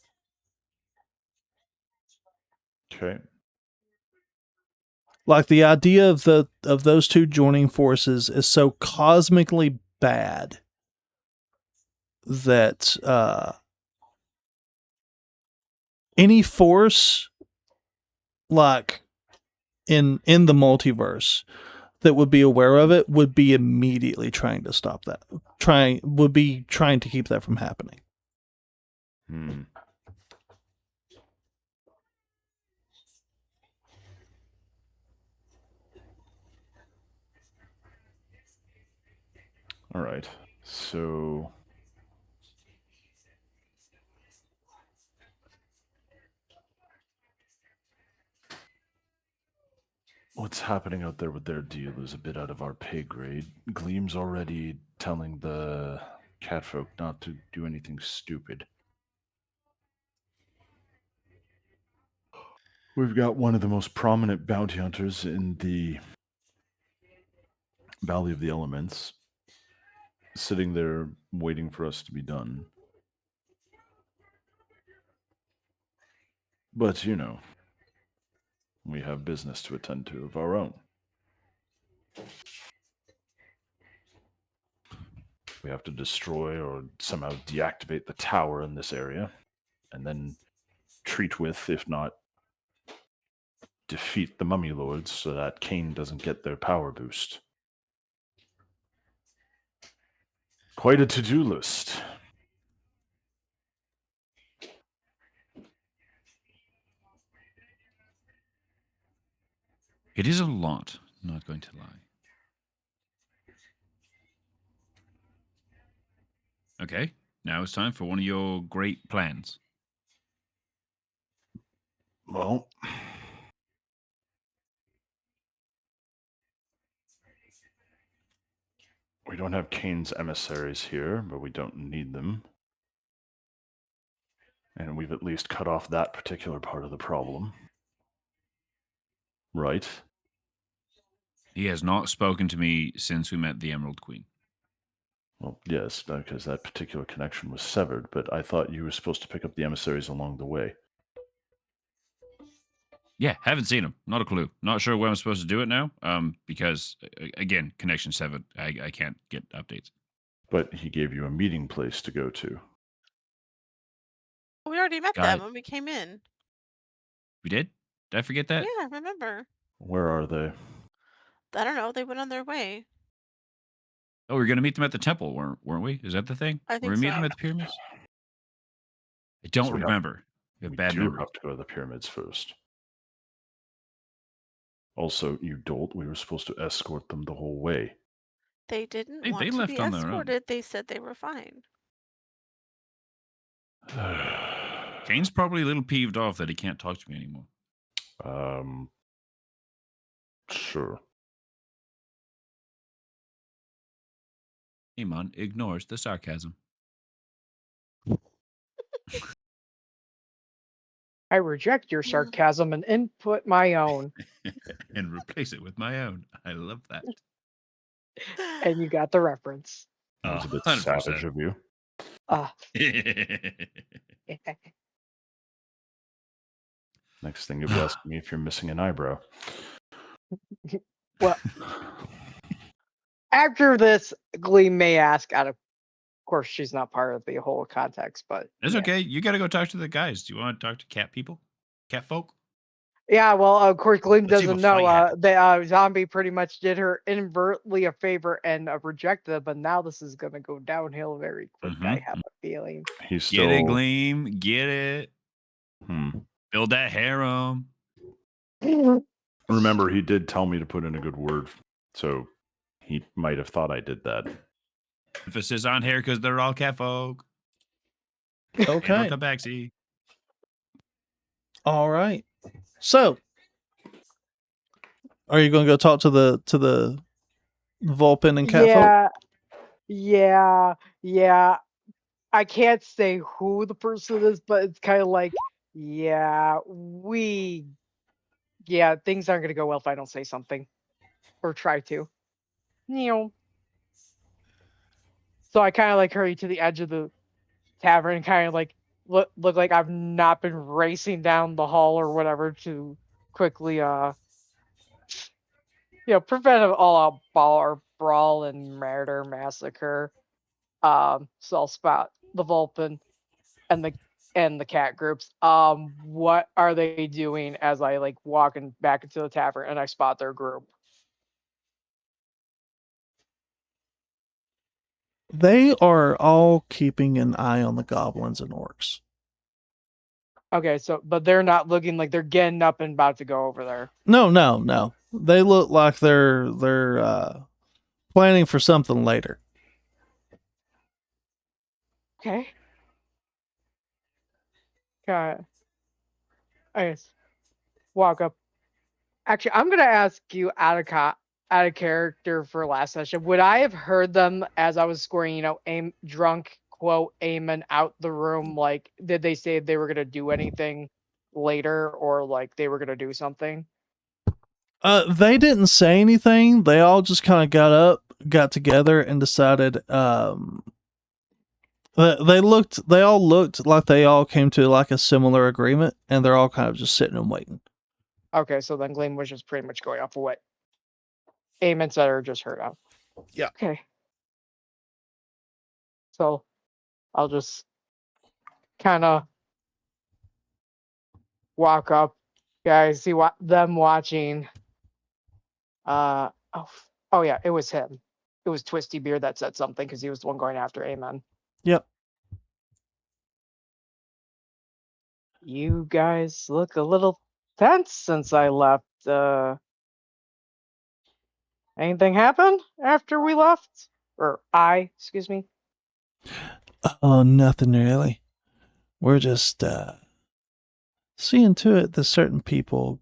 Okay. Like the idea of those two joining forces is so cosmically bad that any force like in the multiverse that would be aware of it would be immediately trying to stop that. Would be trying to keep that from happening. All right. So what's happening out there with their deal is a bit out of our pay grade. Gleam's already telling the catfolk not to do anything stupid. We've got one of the most prominent bounty hunters in the Valley of the Elements sitting there waiting for us to be done. But, you know, we have business to attend to of our own. We have to destroy or somehow deactivate the tower in this area, and then treat with, if not defeat the mummy lords so that Cain doesn't get their power boost. Quite a to-do list. It is a lot, not going to lie. Okay, now it's time for one of your great plans. Well, We don't have Kane's emissaries here, but we don't need them. And we've at least cut off that particular part of the problem. Right? He has not spoken to me since we met the Emerald Queen. Well, yes, because that particular connection was severed, but I thought you were supposed to pick up the emissaries along the way. Yeah, haven't seen him. Not a clue. Not sure where I'm supposed to do it now. Because again, connection severed. I can't get updates. But he gave you a meeting place to go to. We already met them when we came in. We did? Did I forget that? Yeah, remember. Where are they? I don't know. They went on their way. Oh, we were going to meet them at the temple, weren't we? Is that the thing? I Were think we meeting so. them at the pyramids? I don't So we have- remember. We have We bad do memory. have to go to the pyramids first. Also, you dolt, we were supposed to escort them the whole way. They didn't They want to left be on their own. escorted. They said they were fine. Kane's probably a little peeved off that he can't talk to me anymore. Sure. Amon ignores the sarcasm. I reject your sarcasm and input my own. And replace it with my own. I love that. And you got the reference. That was a bit 100%. savage of you. Next thing you'll be asking me if you're missing an eyebrow. Well, after this, Gleam may ask out of course, she's not part of the whole context, but It's yeah. okay. You got to go talk to the guys. Do you want to talk to cat people? Cat folk? Yeah, well, of course, Gleam Let's see if doesn't a know. fight The zombie pretty much did her inadvertently a favor and rejected it, but now this is going to go downhill very quick. I have a feeling. He's still... Get it, Gleam. Get it. Build that harem. Remember, he did tell me to put in a good word, so he might have thought I did that. Emphasis on hair because they're all cat folk. Okay. Tabaxi. All right. So, are you going to go talk to the Vulpin and cat folk? Yeah. I can't say who the person is, but it's kind of like, things aren't going to go well if I don't say something or try to. So I kind of like hurry to the edge of the tavern and kind of like look like I've not been racing down the hall or whatever to quickly prevent an all-out brawl and murder massacre. So I'll spot the Vulpin and the cat groups. What are they doing as I like walking back into the tavern and I spot their group? They are all keeping an eye on the goblins and orcs. Okay, but they're not looking like they're getting up and about to go over there. No. They look like they're planning for something later. Okay. Got it. I guess walk up. Actually, I'm gonna ask you out of character for last session. Would I have heard them as I was scoring, drunk quote Eamon out the room? Like, did they say they were gonna do anything later, or like they were gonna do something? They didn't say anything. They all just kind of got together, and decided. They all looked like they all came to like a similar agreement, and they're all kind of just sitting and waiting. Okay, so then Gleam was just pretty much going off of what Eamon said or just heard of. Yeah. Okay. So I'll just kind of walk up, guys, see them watching. Oh yeah, it was him. It was Twisty Beard that said something because he was the one going after Amen. Yep. You guys look a little tense since I left. Anything happen after we left? Excuse me. Oh, nothing really. We're just seeing to it that certain people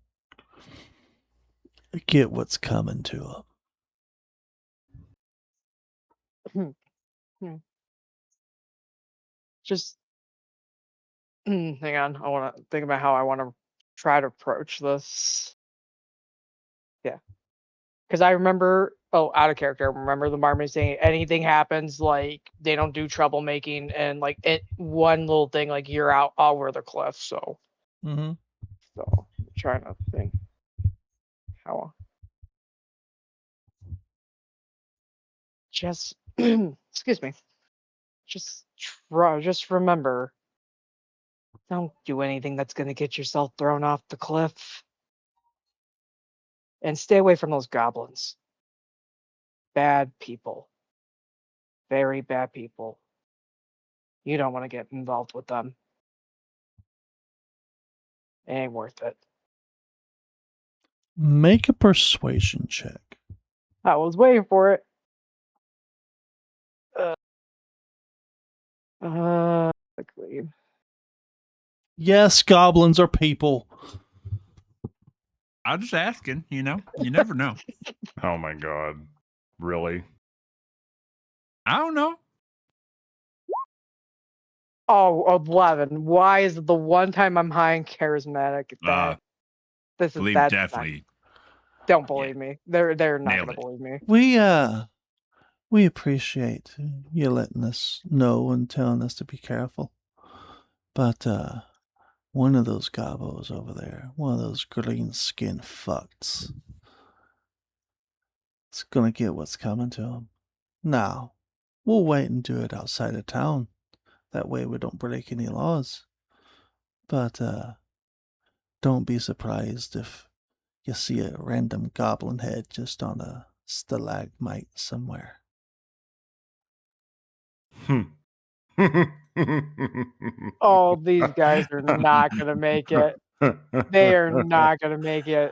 get what's coming to them. Just hang on. I want to think about how I want to try to approach this. Yeah, because I remember. Oh, out of character. I remember the barman saying anything happens, like they don't do troublemaking, and like it one little thing, like you're out all over the cliff. So, Mm-hmm. so I'm trying to think how. Just excuse me. Just remember, don't do anything that's gonna get yourself thrown off the cliff. And stay away from those goblins. Bad people. Very bad people. You don't want to get involved with them. It ain't worth it. Make a persuasion check. I was waiting for it. Quickly. Yes, goblins are people. I'm just asking, you never know. Oh my god. Really? I don't know. Oh, 11. Why is it the one time I'm high and charismatic that this is Believe that's definitely don't believe me. They're not nailed gonna it. believe me. We appreciate you letting us know and telling us to be careful. But one of those gobos over there, one of those green skin fucks, it's gonna get what's coming to him. Now, we'll wait and do it outside of town. That way we don't break any laws. But don't be surprised if you see a random goblin head just on a stalagmite somewhere. Oh, these guys are not gonna make it. They are not gonna make it.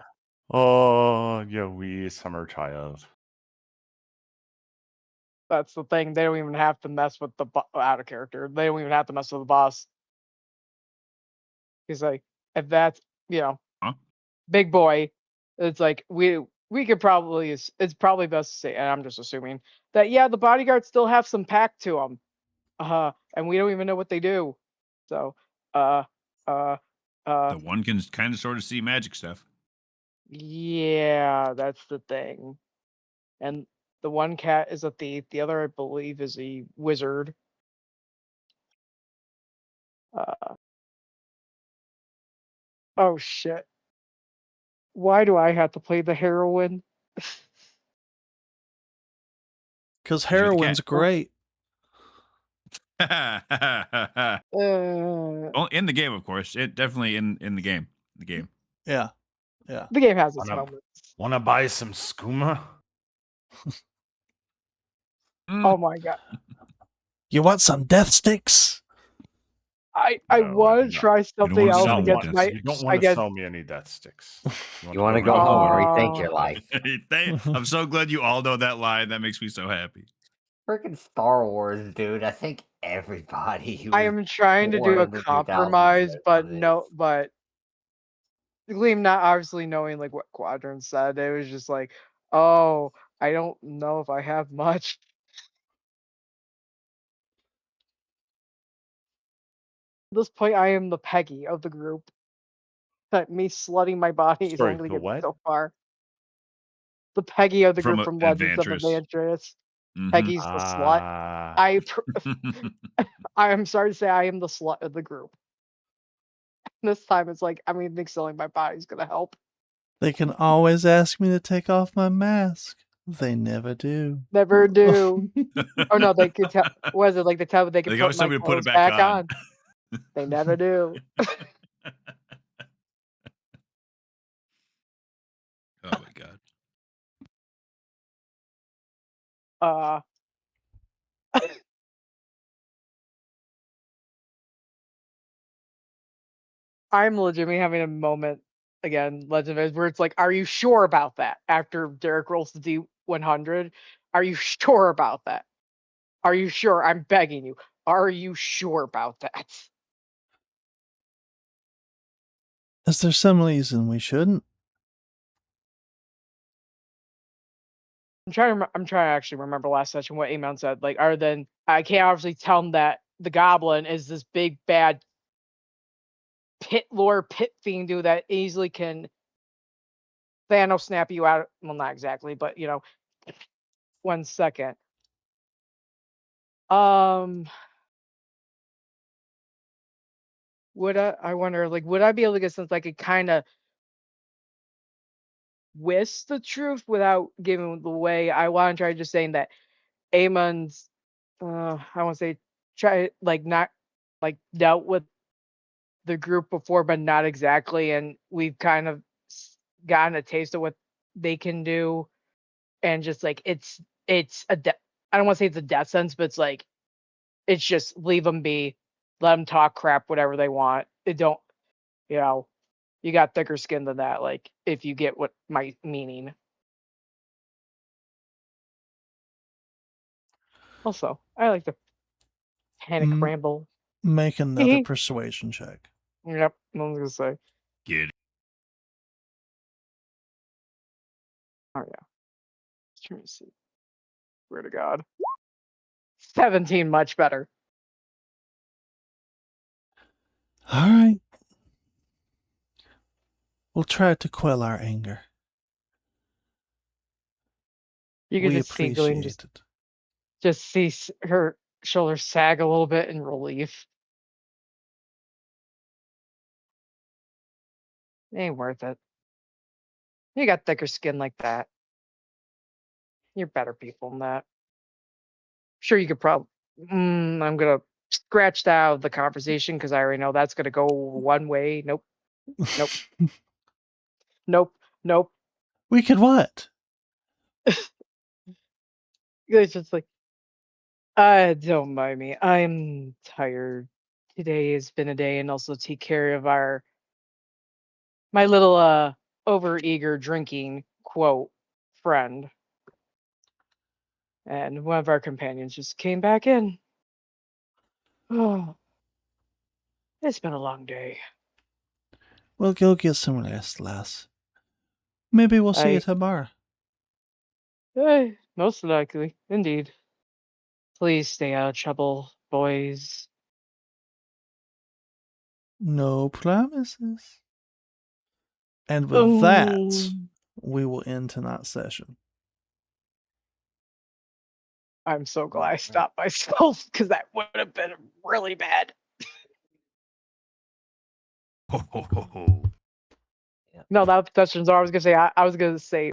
Oh, yeah, wee summer child. That's the thing. They don't even have to mess with the out of character. They don't even have to mess with the boss. He's like, if that's Huh? big boy, it's like we could probably it's probably best to say, and I'm just assuming that the bodyguards still have some pack to them, and we don't even know what they do. So, uh, uh, The one can kind of sort of see magic stuff. yeah, that's the thing. And the one cat is a thief. The other, I believe, is a wizard. Oh shit! Why do I have to play the heroine? Because You're the heroin's cat. great. Well, in the game, of course. It definitely in the game. The game. Yeah. Yeah. The game has its Wanna- moments. Wanna buy some skooma? Oh my god. You want some death sticks? I No, want to no. try something wanna else sell me against death my You don't want to against sell me any death sticks. You want to go home and rethink your life. I'm so glad you all know that line. That makes me so happy. Freaking Star Wars, dude. I think everybody who I was am trying to do born a in the 2000s compromise, knows but what it no, is. but Gleam not obviously knowing like what Quadrant said. It was just like, oh, I don't know if I have much. At this point, I am the Peggy of the group. That me slutting my body is Sorry, only going the to get me what? so far. The Peggy of the From group from Legends of Adventurous. Adventurous. Mhm. Peggy's the slut. I am sorry to say I am the slut of the group. This time it's like, I mean, I think selling my body is going to help. They can always ask me to take off my mask. They never do. Never do. Oh no, they could tell. Was it like they tell me they can They put always tell my me to put it clothes back back on. on? They never do. Oh my god. Uh, I'm legitimately having a moment again, Legend of Is, where it's like, are you sure about that? After Derek rolls the D100, are you sure about that? Are you sure? I'm begging you. Are you sure about that? Is there some reason we shouldn't? I'm trying to actually remember last session what Amon said. Like, other than I can't obviously tell him that the goblin is this big bad pit fiend dude that easily can Thanos snap you out. Well, not exactly, but 1 second. Would I wonder, like, would I be able to get something I could kind of whisk the truth without giving the way? I want to try just saying that Amon's, I want to say, try like not like dealt with the group before, but not exactly, and we've kind of gotten a taste of what they can do, and just like it's I don't want to say it's a death sentence, but it's like it's just leave them be, let them talk crap, whatever they want. It don't, you know, you got thicker skin than that. Like if you get what my meaning. Also, I like the panic Mm. ramble. Make another persuasion check. Yep, I was gonna say. Get it. Oh yeah. Trying to see. Swear to God. 17, much better. All right. We'll try to quell our anger. You can We just see Glenn appreciate it. just see her shoulders sag a little bit in relief. Ain't worth it. You got thicker skin like that. You're better people than that. Sure, you could probably. I'm gonna scratch that out of the conversation because I already know that's gonna go one way. Nope. Nope. Nope. Nope. We could what? It's just like, don't mind me. I'm tired. Today has been a day, and also take care of my little overeager drinking quote friend. And one of our companions just came back in. Oh, it's been a long day. We'll go get some rest, lass. Maybe we'll see you tomorrow. Most likely, indeed. Please stay out of trouble, boys. No promises. And with that, we will end tonight's session. I'm so glad I stopped myself because that would have been really bad. Ho, ho, ho, ho. No, that's just what I was gonna say. I was gonna say